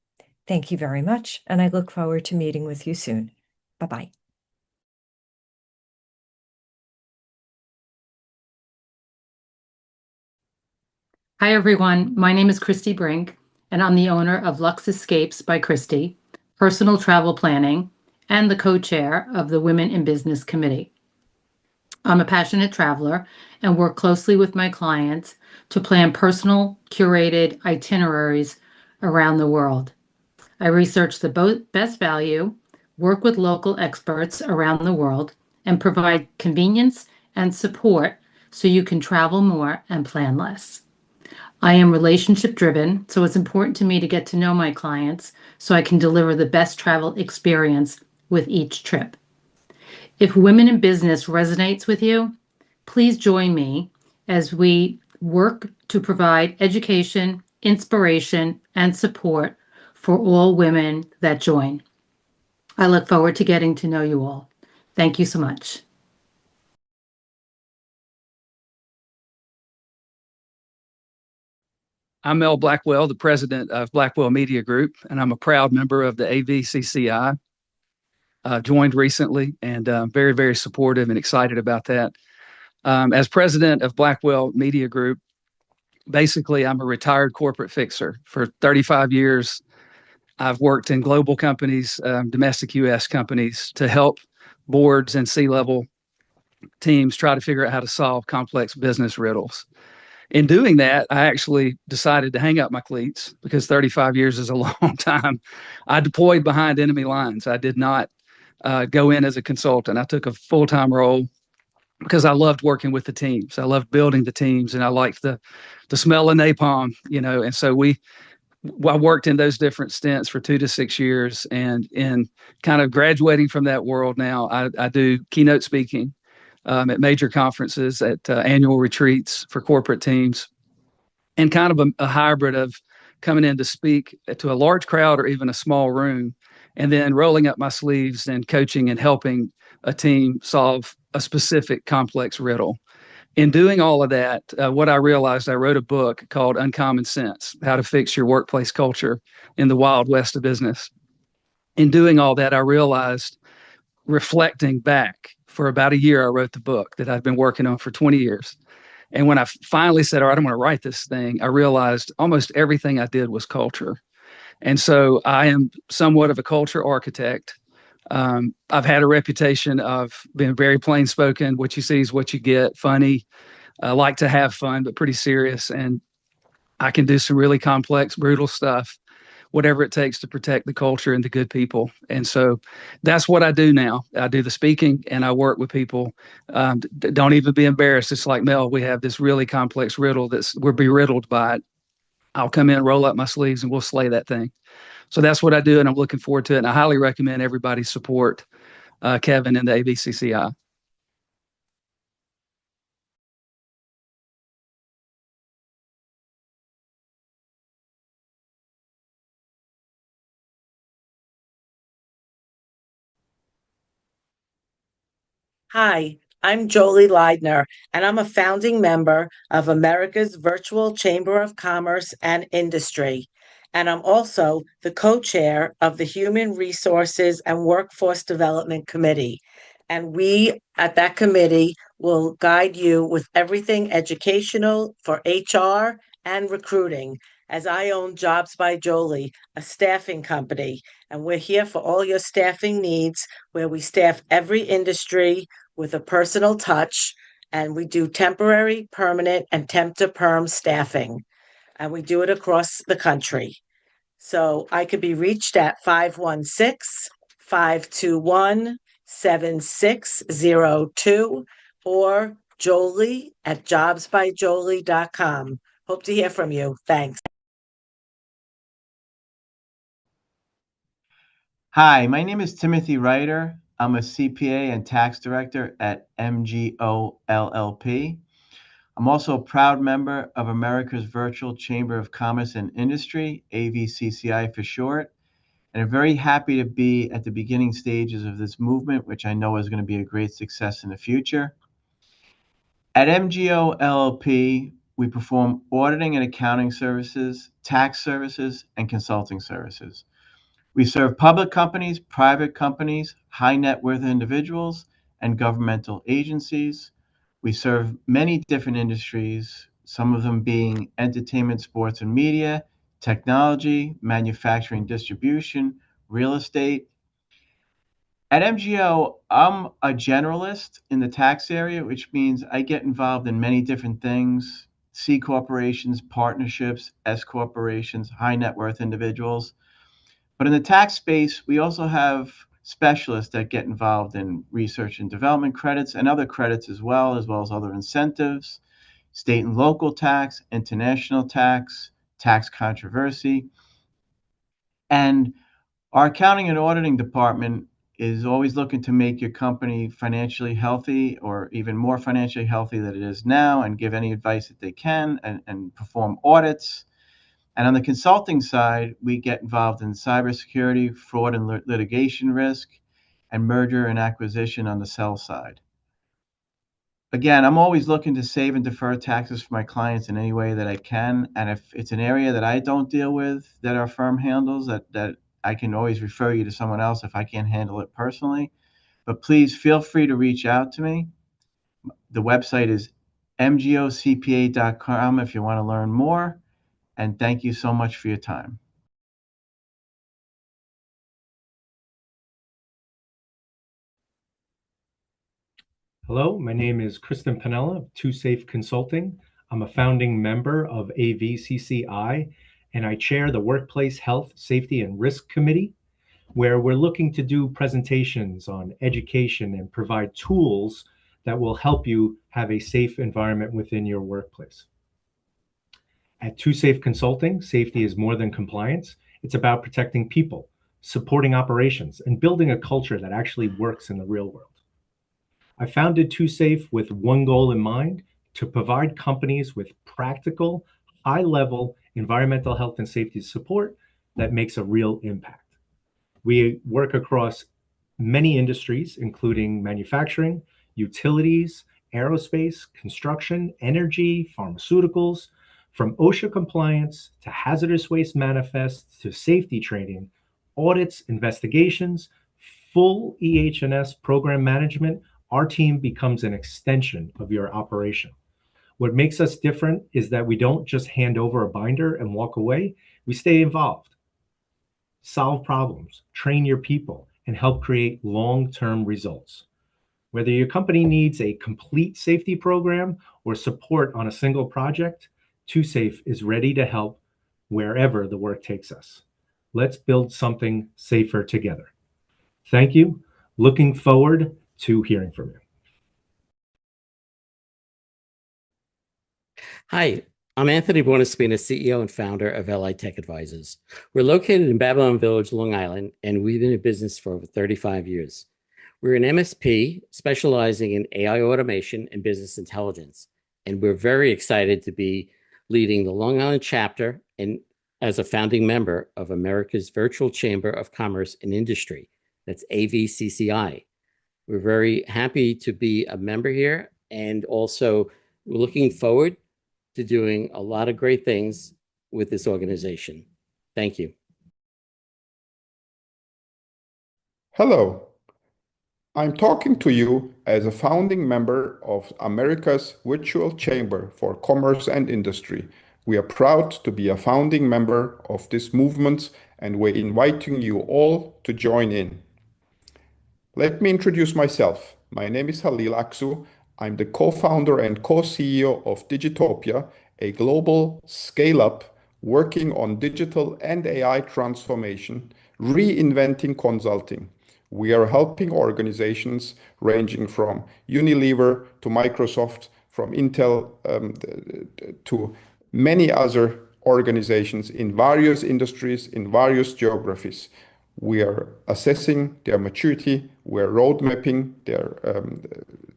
Thank you very much, and I look forward to meeting with you soon. Bye-bye. Hi, everyone. My name is Christy Brink, and I'm the owner of Lux Escapes by Christy, personal travel planning, and the co-chair of the Women in Business Committee. I'm a passionate traveler and work closely with my clients to plan personal, curated itineraries around the world. I research the best value, work with local experts around the world, and provide convenience and support so you can travel more and plan less. I am relationship driven, so it's important to me to get to know my clients so I can deliver the best travel experience with each trip. If Women in Business resonates with you, please join me as we work to provide education, inspiration, and support for all women that join. I look forward to getting to know you all. Thank you so much. I'm Mel Blackwell, the president of Blackwell Media Group, and I'm a proud member of the AVCCI. Joined recently and very, very supportive and excited about that. As president of Blackwell Media Group, basically I'm a retired corporate fixer. For 35 years, I've worked in global companies, domestic U.S. companies, to help boards and C-level teams try to figure out how to solve complex business riddles. In doing that, I actually decided to hang up my cleats because 35 years is a long time. I deployed behind enemy lines. I did not go in as a consultant. I took a full-time role because I loved working with the teams. I loved building the teams, and I liked the smell of napalm, And so I worked in those different stints for 2 to 6 years, and in kind of graduating from that world now, I do keynote speaking at major conferences, at annual retreats for corporate teams, and kind of a hybrid of coming in to speak to a large crowd or even a small room, and then rolling up my sleeves and coaching and helping a team solve a specific complex riddle. In doing all of that, what I realized, I wrote a book called Uncommon Sense: How to Fix Your Workplace Culture in the Wild West of Business. In doing all that, I realized, reflecting back, for about a year, I wrote the book that I've been working on for 20 years. And when I finally said, all right, I'm going to write this thing, I realized almost everything I did was culture. And so I am somewhat of a culture architect. I've had a reputation of being very plain spoken. What you see is what you get. Funny, like to have fun, but pretty serious. And I can do some really complex, brutal stuff, whatever it takes to protect the culture and the good people. And so that's what I do now. I do the speaking and I work with people. Don't even be embarrassed. It's like, Mel, we have this really complex riddle we're beriddled by it. I'll come in, roll up my sleeves, and we'll slay that thing. So that's what I do, and I'm looking forward to it. And I highly recommend everybody support Kevin and the ABCCI. Hi, I'm Jolie Leidner, and I'm a founding member of America's Virtual Chamber of Commerce and Industry. And I'm also the co-chair of the Human Resources and Workforce Development Committee. And we at that committee will guide you with everything educational for HR and recruiting, as I own Jobs by Jolie, a staffing company. And we're here for all your staffing needs, where we staff every industry with a personal touch, and we do temporary, permanent, and temp to perm staffing, and we do it across the country. So I could be reached at 516-521-7602 or jolie@jobsbyjolie.com. Hope to hear from you. Thanks. Hi, my name is Timothy Ryder. I'm a CPA and tax director at MGO LLP. I'm also a proud member of America's Virtual Chamber of Commerce and Industry, AVCCI for short, and I'm very happy to be at the beginning stages of this movement, which I know is going to be a great success in the future. At MGO LLP, we perform auditing and accounting services, tax services, and consulting services. We serve public companies, private companies, high net worth individuals, and governmental agencies. We serve many different industries, some of them being entertainment, sports and media, technology, manufacturing, distribution, real estate. At MGO, I'm a generalist in the tax area, which means I get involved in many different things: C corporations, partnerships, S corporations, high net worth individuals. But in the tax space, we also have specialists that get involved in research and development credits and other credits as well as other incentives, state and local tax, international tax, tax controversy. And our accounting and auditing department is always looking to make your company financially healthy or even more financially healthy than it is now, and give any advice that they can, and perform audits. And on the consulting side, we get involved in cybersecurity, fraud and litigation risk, and merger and acquisition on the sell side. Again, I'm always looking to save and defer taxes for my clients in any way that I can. And if it's an area that I don't deal with, that our firm handles, that I can always refer you to someone else if I can't handle it personally. But please feel free to reach out to me. The website is mgocpa.com if you want to learn more. And thank you so much for your time. Hello, my name is Kristen Panella of TwoSafe Consulting. I'm a founding member of AVCCI, and I chair the Workplace Health, Safety, and Risk Committee, where we're looking to do presentations on education and provide tools that will help you have a safe environment within your workplace. At TwoSafe Consulting, safety is more than compliance. It's about protecting people, supporting operations, and building a culture that actually works in the real world. I founded TwoSafe with one goal in mind: to provide companies with practical, high-level environmental health and safety support that makes a real impact. We work across many industries, including manufacturing, utilities, aerospace, construction, energy, pharmaceuticals, from OSHA compliance to hazardous waste manifests to safety training, audits, investigations, full EH&S program management. Our team becomes an extension of your operation. What makes us different is that we don't just hand over a binder and walk away. We stay involved, solve problems, train your people, and help create long-term results. Whether your company needs a complete safety program or support on a single project, TwoSafe is ready to help wherever the work takes us. Let's build something safer together. Thank you. Looking forward to hearing from you. Hi, I'm Anthony Buonaspina, CEO and founder of LI Tech Advisors. We're located in Babylon Village, Long Island, and we've been in business for over 35 years. We're an MSP specializing in AI automation and business intelligence, and we're very excited to be leading the Long Island chapter and as a founding member of America's Virtual Chamber of Commerce and Industry. That's AVCCI. We're very happy to be a member here, and also we're looking forward to doing a lot of great things with this organization. Thank you. Hello. I'm talking to you as a founding member of America's Virtual Chamber for Commerce and Industry. We are proud to be a founding member of this movement, and we're inviting you all to join in. Let me introduce myself. My name is Halil Aksu. I'm the co-founder and co-CEO of Digitopia, a global scale-up working on digital and AI transformation, reinventing consulting. We are helping organizations ranging from Unilever to Microsoft, from Intel to many other organizations in various industries, in various geographies. We are assessing their maturity, we're road mapping their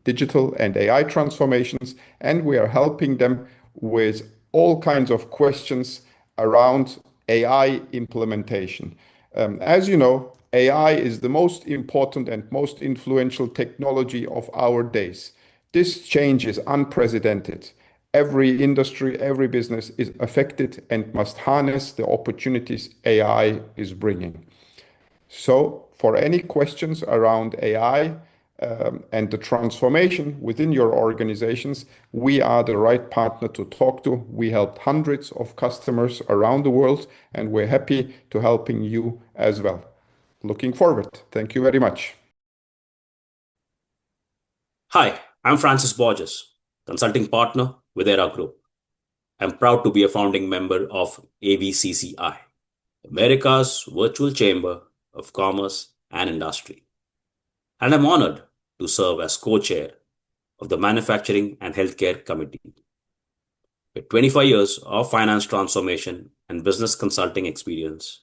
digital and AI transformations, and we are helping them with all kinds of questions around AI implementation. As you know, AI is the most important and most influential technology of our days. This change is unprecedented. Every industry, every business is affected and must harness the opportunities AI is bringing. So, for any questions around AI and the transformation within your organizations, we are the right partner to talk to. We helped hundreds of customers around the world, and we're happy to helping you as well. Looking forward. Thank you very much. Hi, I'm Francis Borges, consulting partner with ERA Group. I'm proud to be a founding member of AVCCI, America's virtual chamber of commerce and industry. And I'm honored to serve as co-chair of the Manufacturing and Healthcare Committee. With 25 years of finance transformation and business consulting experience,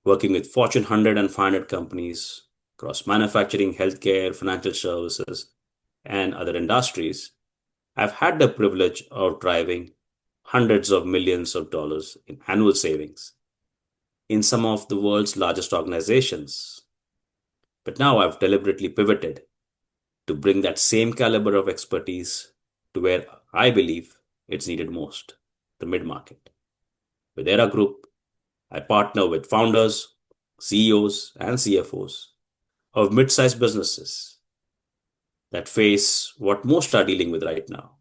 working with Fortune 100 and 500 companies across manufacturing, healthcare, financial services, and other industries, I've had the privilege of driving hundreds of millions of dollars in annual savings in some of the world's largest organizations. But now I've deliberately pivoted to bring that same caliber of expertise to where I believe it's needed most, the mid-market. With ERA Group, I partner with founders, CEOs, and CFOs of mid-sized businesses that face what most are dealing with right now: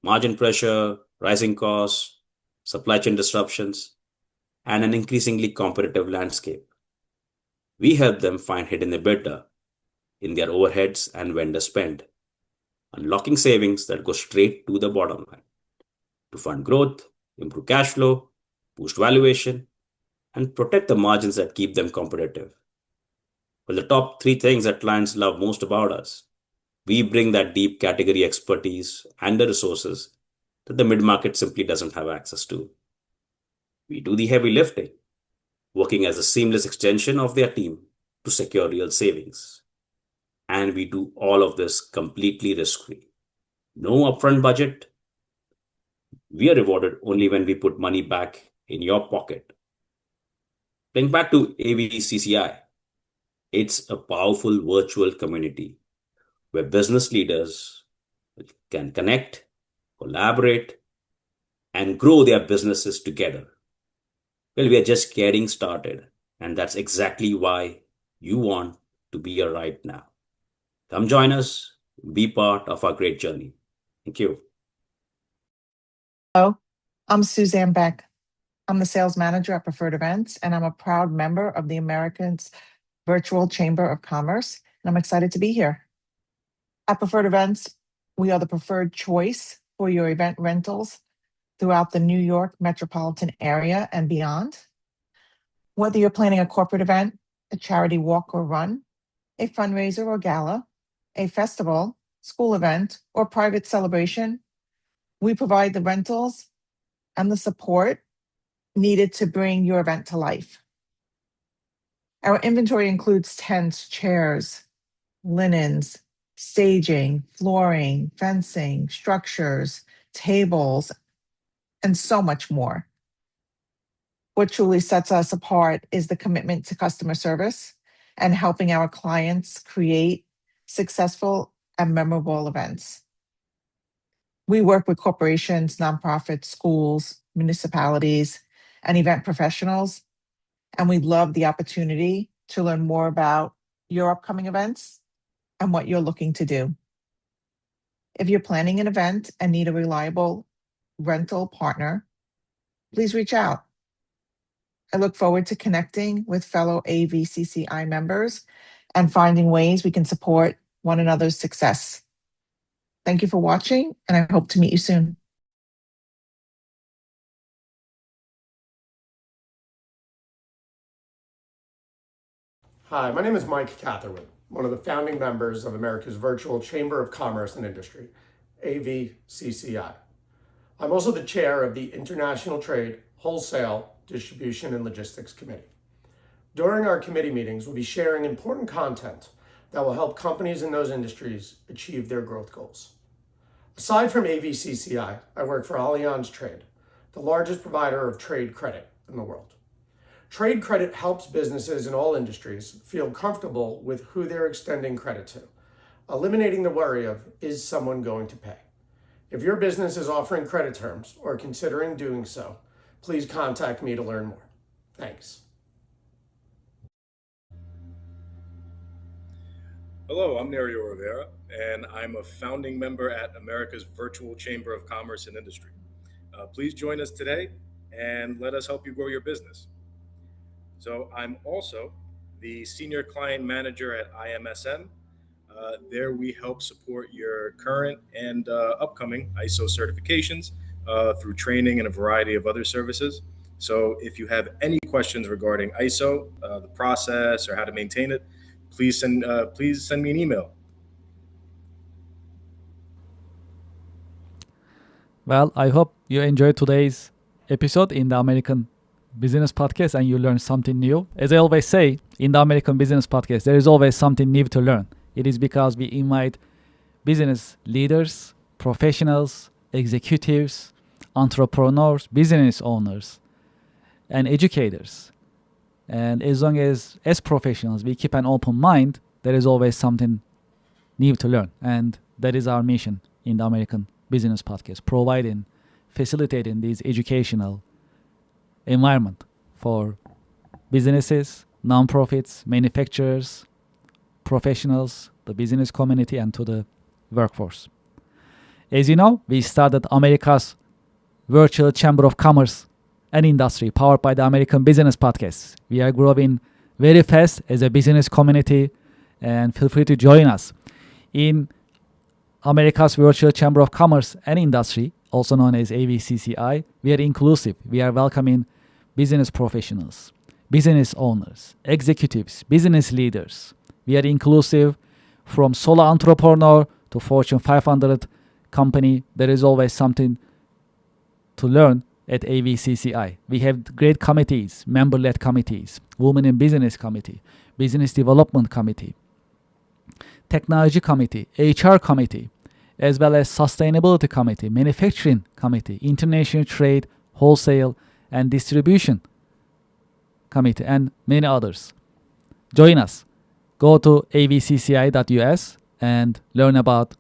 margin pressure, rising costs, supply chain disruptions, and an increasingly competitive landscape. We help them find hidden EBITDA in their overheads and vendor spend, unlocking savings that go straight to the bottom line to fund growth, improve cash flow, boost valuation, and protect the margins that keep them competitive. Well, the top three things that clients love most about us: we bring that deep category expertise and the resources that the mid-market simply doesn't have access to. We do the heavy lifting, working as a seamless extension of their team to secure real savings. And we do all of this completely risk-free. No upfront budget. We are rewarded only when we put money back in your pocket. Bring back to AVCCI. It's a powerful virtual community where business leaders can connect, collaborate, and grow their businesses together. Well, we are just getting started, and that's exactly why you want to be here right now. Come join us, be part of our great journey. Thank you. Hello, I'm Suzanne Beck. I'm the sales manager at Preferred Events, and I'm a proud member of the Americans Virtual Chamber of Commerce, and I'm excited to be here. At Preferred Events, we are the preferred choice for your event rentals throughout the New York metropolitan area and beyond. Whether you're planning a corporate event, a charity walk or run, a fundraiser or gala, a festival, school event, or private celebration, we provide the rentals and the support needed to bring your event to life. Our inventory includes tents, chairs, linens, staging, flooring, fencing, structures, tables, and so much more. What truly sets us apart is the commitment to customer service and helping our clients create successful and memorable events. We work with corporations, nonprofits, schools, municipalities, and event professionals, and we love the opportunity to learn more about your upcoming events and what you're looking to do. If you're planning an event and need a reliable rental partner, please reach out. I look forward to connecting with fellow AVCCI members and finding ways we can support one another's success. Thank you for watching, and I hope to meet you soon. Hi, my name is Mike Catherwood, one of the founding members of America's Virtual Chamber of Commerce and Industry, AVCCI. I'm also the chair of the International Trade, Wholesale, Distribution, and Logistics Committee. During our committee meetings, we'll be sharing important content that will help companies in those industries achieve their growth goals. Aside from AVCCI, I work for Allianz Trade, the largest provider of trade credit in the world. Trade credit helps businesses in all industries feel comfortable with who they're extending credit to, eliminating the worry of, is someone going to pay? If your business is offering credit terms or considering doing so, please contact me to learn more. Thanks. Hello, I'm Nerio Rivera, and I'm a founding member at America's Virtual Chamber of Commerce and Industry. Please join us today and let us help you grow your business. So I'm also the Senior Client Manager at IMSM. There we help support your current and upcoming ISO certifications through training and a variety of other services. So if you have any questions regarding ISO, the process, or how to maintain it, please send me an email. Well, I hope you enjoyed today's episode in the American Business Podcast and you learned something new. As I always say, in the American Business Podcast, there is always something new to learn. It is because we invite business leaders, professionals, executives, entrepreneurs, business owners, and educators. And as long as professionals, we keep an open mind, there is always something new to learn. And that is our mission in the American Business Podcast, facilitating this educational environment for businesses, nonprofits, manufacturers, professionals, the business community, and to the workforce. As you know, we started America's Virtual Chamber of Commerce and Industry, powered by the American Business Podcast. We are growing very fast as a business community, and feel free to join us. In America's Virtual Chamber of Commerce and Industry, also known as AVCCI, we are inclusive. We are welcoming business professionals, business owners, executives, business leaders. We are inclusive from solo entrepreneur to Fortune 500 company. There is always something to learn at AVCCI. We have great committees, member-led committees, Women in Business Committee, Business Development Committee, Technology Committee, HR Committee, as well as Sustainability Committee, Manufacturing Committee, International Trade, Wholesale, and Distribution Committee, and many others. Join us. Go to avcci.us and learn about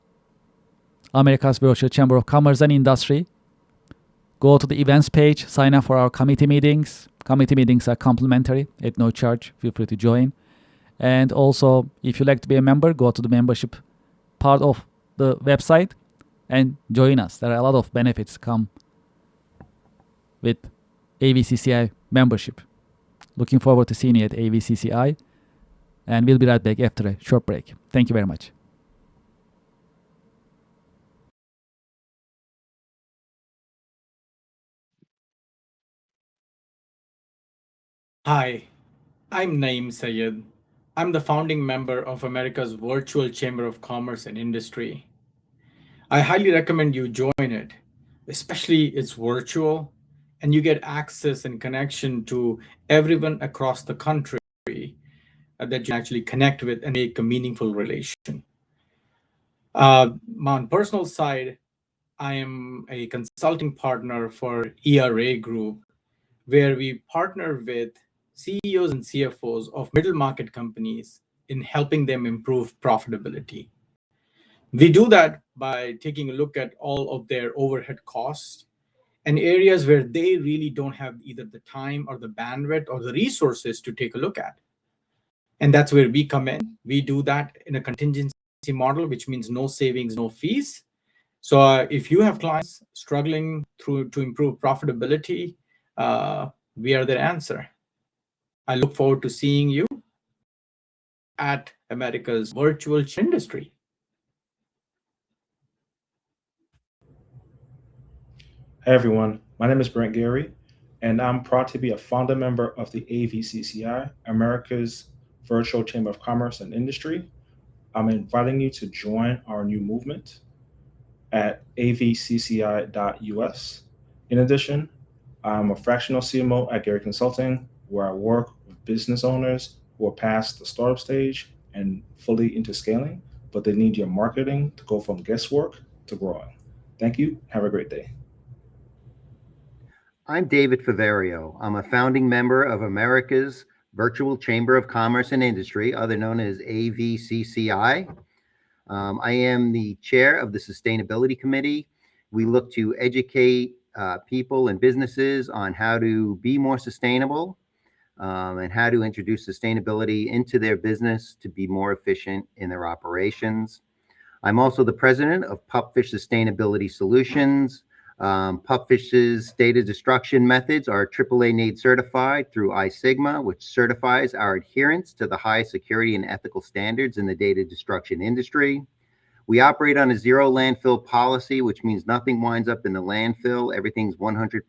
America's Virtual Chamber of Commerce and Industry. Go to the events page, sign up for our committee meetings. Committee meetings are complimentary at no charge. Feel free to join. And also, if you'd like to be a member, go to the membership part of the website and join us. There are a lot of benefits come with AVCCI membership. Looking forward to seeing you at AVCCI. And we'll be right back after a short break. Thank you very much. Hi, I'm Naeem Sayed. I'm the founding member of America's Virtual Chamber of Commerce and Industry. I highly recommend you join it, especially it's virtual and you get access and connection to everyone across the country that you can actually connect with and make a meaningful relation. On personal side, I am a consulting partner for ERA Group, where we partner with CEOs and CFOs of middle market companies in helping them improve profitability. We do that by taking a look at all of their overhead costs and areas where they really don't have either the time or the bandwidth or the resources to take a look at. And that's where we come in. We do that in a contingency model, which means no savings, no fees. So if you have clients struggling to improve profitability, we are their answer. I look forward to seeing you at America's Virtual Industry. Hey everyone, my name is Brent Gary, and I'm proud to be a founder member of the AVCCI, America's Virtual Chamber of Commerce and Industry. I'm inviting you to join our new movement at avcci.us. In addition, I'm a fractional CMO at Gary Consulting, where I work with business owners who are past the startup stage and fully into scaling, but they need your marketing to go from guesswork to growing. Thank you. Have a great day. I'm David Faverio. I'm a founding member of America's Virtual Chamber of Commerce and Industry, other known as AVCCI. I am the chair of the Sustainability Committee. We look to educate people and businesses on how to be more sustainable and how to introduce sustainability into their business to be more efficient in their operations. I'm also the president of Pupfish Sustainability Solutions. Pupfish's data destruction methods are AAA NAID certified through iSigma, which certifies our adherence to the highest security and ethical standards in the data destruction industry. We operate on a zero landfill policy, which means nothing winds up in the landfill. Everything's 100%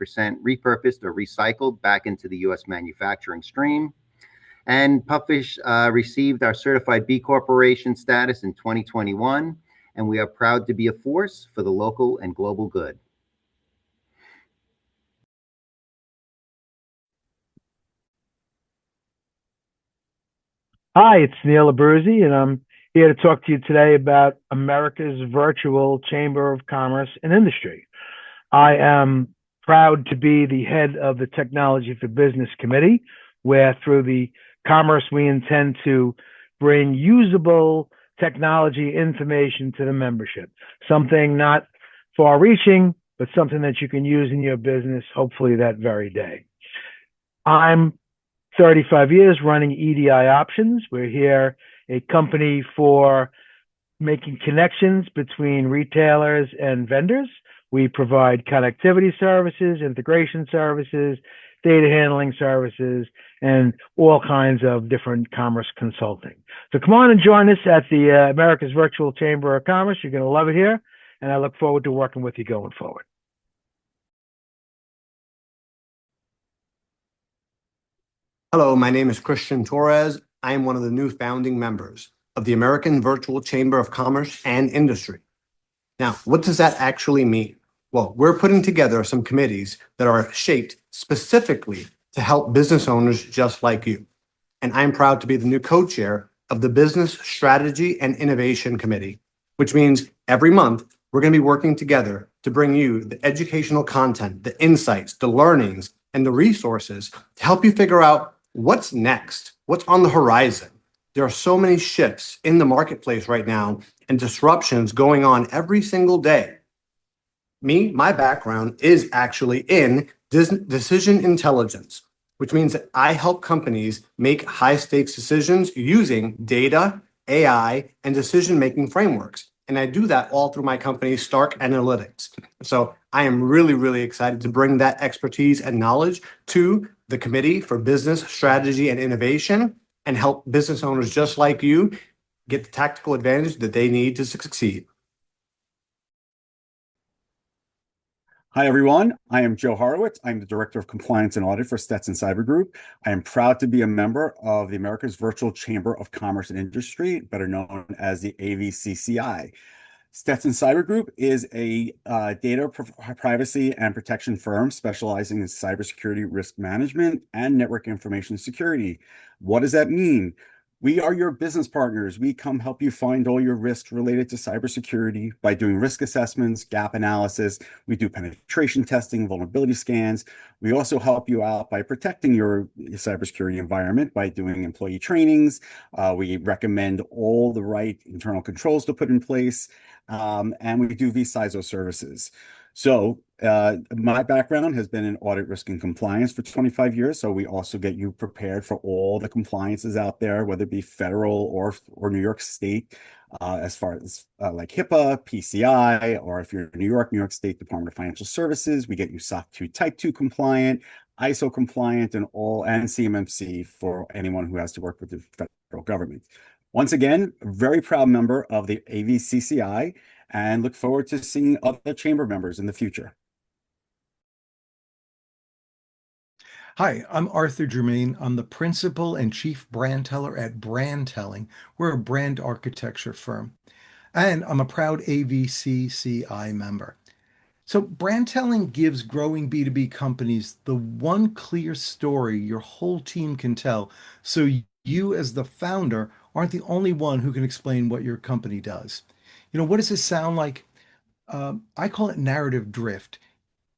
repurposed or recycled back into the U.S. manufacturing stream. And Pupfish received our certified B Corporation status in 2021, and we are proud to be a force for the local and global good. Hi, it's Neil Abruzzi, and I'm here to talk to you today about America's Virtual Chamber of Commerce and Industry. I am proud to be the head of the Technology for Business Committee, where through the Commerce we intend to bring usable technology information to the membership, something not far-reaching, but something that you can use in your business, hopefully that very day. I'm 35 years running EDI Options. We're here a company for making connections between retailers and vendors. We provide connectivity services, integration services, data handling services, and all kinds of different commerce consulting. So come on and join us at the America's Virtual Chamber of Commerce. You're going to love it here, and I look forward to working with you going forward. Hello, my name is Christian Torres. I am one of the new founding members of the American Virtual Chamber of Commerce and Industry. Now, what does that actually mean? Well, we're putting together some committees that are shaped specifically to help business owners just like you. And I'm proud to be the new co-chair of the Business Strategy and Innovation Committee, which means every month we're going to be working together to bring you the educational content, the insights, the learnings, and the resources to help you figure out what's next, what's on the horizon. There are so many shifts in the marketplace right now and disruptions going on every single day. My background is actually in decision intelligence, which means that I help companies make high stakes decisions using data, AI, and decision-making frameworks. And I do that all through my company, Stark Analytics. So I am really, really excited to bring that expertise and knowledge to the Committee for Business Strategy and Innovation and help business owners just like you get the tactical advantage that they need to succeed. Hi, everyone. I am Joe Horowitz. I'm the Director of Compliance and Audit for Stetson Cyber Group. I am proud to be a member of the America's Virtual Chamber of Commerce and Industry, better known as the AVCCI. Stetson Cyber Group is a data privacy and protection firm specializing in cybersecurity risk management and network information security. What does that mean? We are your business partners. We come help you find all your risks related to cybersecurity by doing risk assessments, gap analysis. We do penetration testing, vulnerability scans. We also help you out by protecting your cybersecurity environment by doing employee trainings. We recommend all the right internal controls to put in place. And we do vCISO services. So my background has been in audit, risk, and compliance for 25 years. So we also get you prepared for all the compliances out there, whether it be federal or New York State, as far as like HIPAA, PCI, or if you're in New York State Department of Financial Services, we get you SOC 2 Type 2 compliant, ISO compliant, and CMMC for anyone who has to work with the federal government. Once again, a very proud member of the AVCCI and look forward to seeing other chamber members in the future. Hi, I'm Arthur Germain. I'm the principal and chief brand teller at Brand Telling. We're a brand architecture firm. And I'm a proud AVCCI member. So, brand telling gives growing B2B companies the one clear story your whole team can tell. So, you, as the founder, aren't the only one who can explain what your company does. What does this sound like? I call it narrative drift.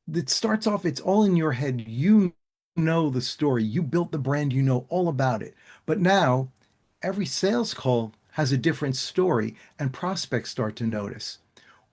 It starts off, it's all in your head. You know the story. You built the brand, you know all about it. But now, every sales call has a different story, and prospects start to notice.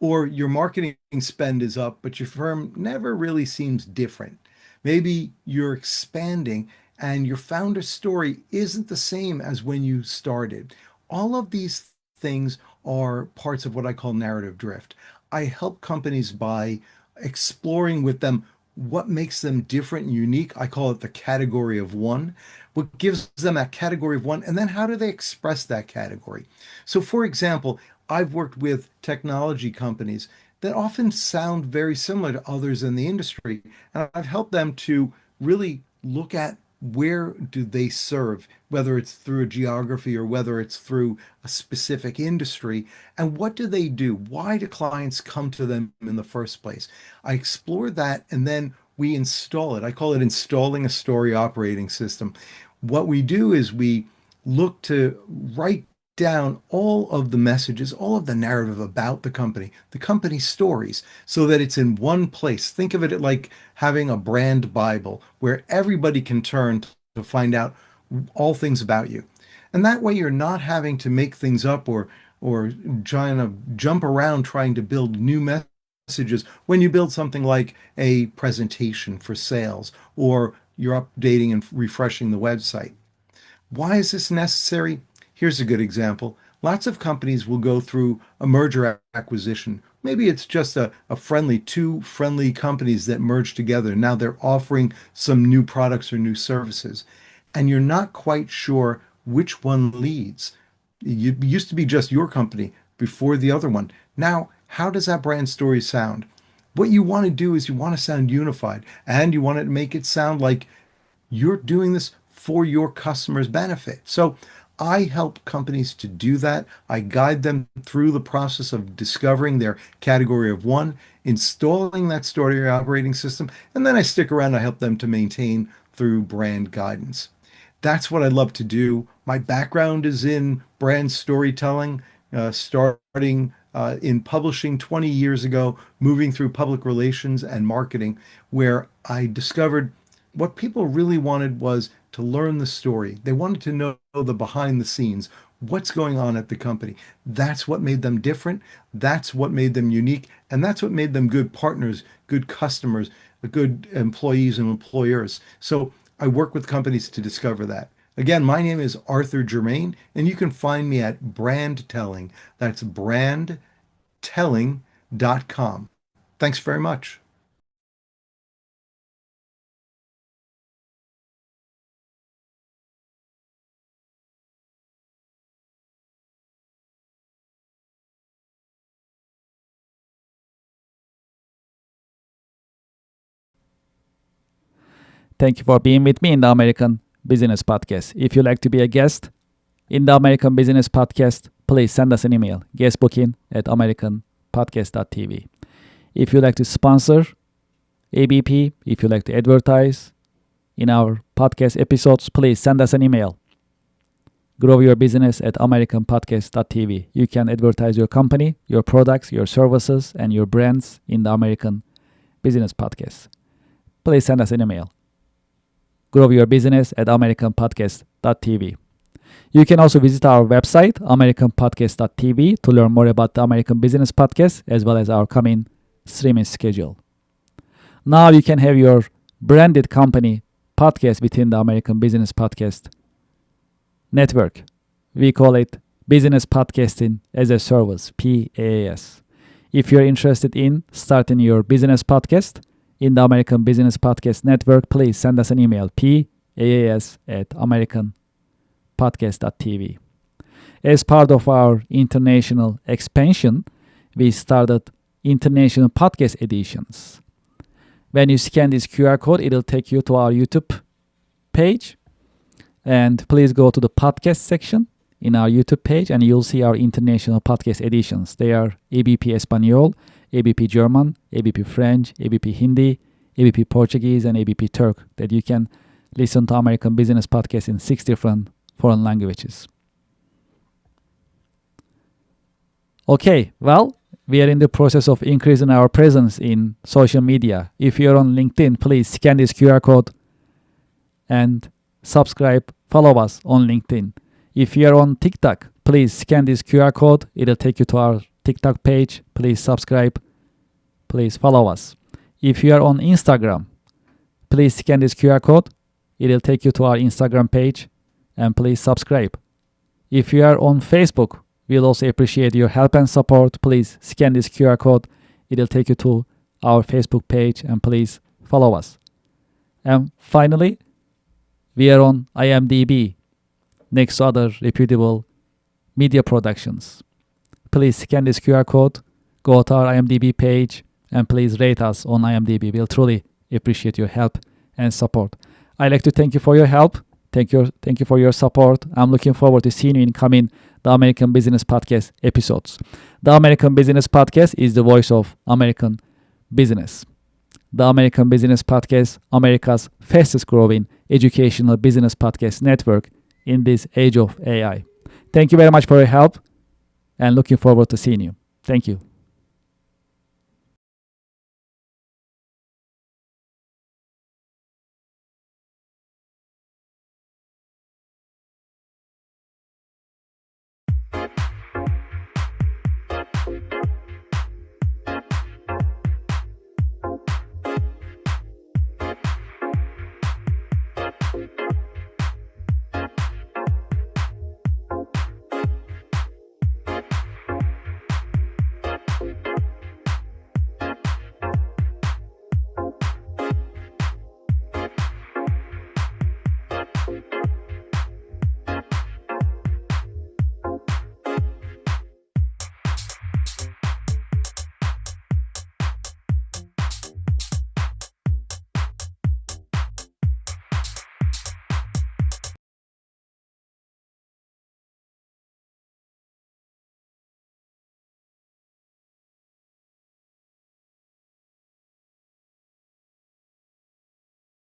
Or your marketing spend is up, but your firm never really seems different. Maybe you're expanding and your founder story isn't the same as when you started. All of these things are parts of what I call narrative drift. I help companies by exploring with them what makes them different and unique. I call it the category of one. What gives them that category of one, and then how do they express that category? So, for example, I've worked with technology companies that often sound very similar to others in the industry, and I've helped them to really look at where do they serve, whether it's through a geography or whether it's through a specific industry, and what do they do? Why do clients come to them in the first place? I explore that and then we install it. I call it installing a story operating system. What we do is we look to write down all of the messages, all of the narrative about the company stories, so that it's in one place. Think of it like having a brand Bible where everybody can turn to find out all things about you. And that way you're not having to make things up or trying to jump around trying to build new messages when you build something like a presentation for sales or you're updating and refreshing the website. Why is this necessary? Here's a good example. Lots of companies will go through a merger acquisition. Maybe it's just two friendly companies that merge together. Now they're offering some new products or new services, and you're not quite sure which one leads. It used to be just your company before the other one. Now, how does that brand story sound? What you want to do is you want to sound unified, and you want to make it sound like you're doing this for your customers' benefit. So I help companies to do that. I guide them through the process of discovering their category of one, installing that story operating system, and then I stick around to help them to maintain through brand guidance. That's what I love to do. My background is in brand storytelling, starting in publishing 20 years ago, moving through public relations and marketing, where I discovered what people really wanted was to learn the story. They wanted to know the behind the scenes, what's going on at the company. That's what made them different. That's what made them unique. And that's what made them good partners, good customers, good employees and employers. So I work with companies to discover that. Again, my name is Arthur Germain, and you can find me at Brand Telling. That's brandtelling.com. Thanks very much. Thank you for being with me in the American Business Podcast. If you'd like to be a guest in the American Business Podcast, please send us an email, guestbooking@americanpodcast.tv. If you'd like to sponsor ABP, if you'd like to advertise in our podcast episodes, please send us an email, growyourbusiness@americanpodcast.tv. You can advertise your company, your products, your services, and your brands in the American Business Podcast. Please send us an email, growyourbusiness@americanpodcast.tv. You can also visit our website, americanpodcast.tv, to learn more about the American Business Podcast as well as our coming streaming schedule. Now you can have your branded company podcast within the American Business Podcast network. We call it Business Podcasting as a Service, PaaS. If you're interested in starting your business podcast in the American Business Podcast Network, please send us an email, paas@americanpodcast.tv. As part of our international expansion, we started international podcast editions. When you scan this QR code, it'll take you to our YouTube page. And please go to the podcast section in our YouTube page and you'll see our international podcast editions. They are ABP Espanol, ABP German, ABP French, ABP Hindi, ABP Portuguese, and ABP Turk, that you can listen to American Business Podcast in 6 different foreign languages. Okay, well, we are in the process of increasing our presence in social media. If you're on LinkedIn, please scan this QR code and subscribe, follow us on LinkedIn. If you're on TikTok, please scan this QR code. It'll take you to our TikTok page. Please subscribe. Please follow us. If you are on Instagram, please scan this QR code. It'll take you to our Instagram page, and please subscribe. If you are on Facebook, we'll also appreciate your help and support. Please scan this QR code. It'll take you to our Facebook page, and please follow us. And finally, we are on IMDb, next to other reputable media productions. Please scan this QR code, go to our IMDb page, and please rate us on IMDb. We'll truly appreciate your help and support. I'd like to thank you for your help. Thank you for your support. I'm looking forward to seeing you in coming The American Business Podcast episodes. The American Business Podcast is the voice of American business. The American Business Podcast, America's fastest growing educational business podcast network in this age of AI. Thank you very much for your help, and looking forward to seeing you. Thank you.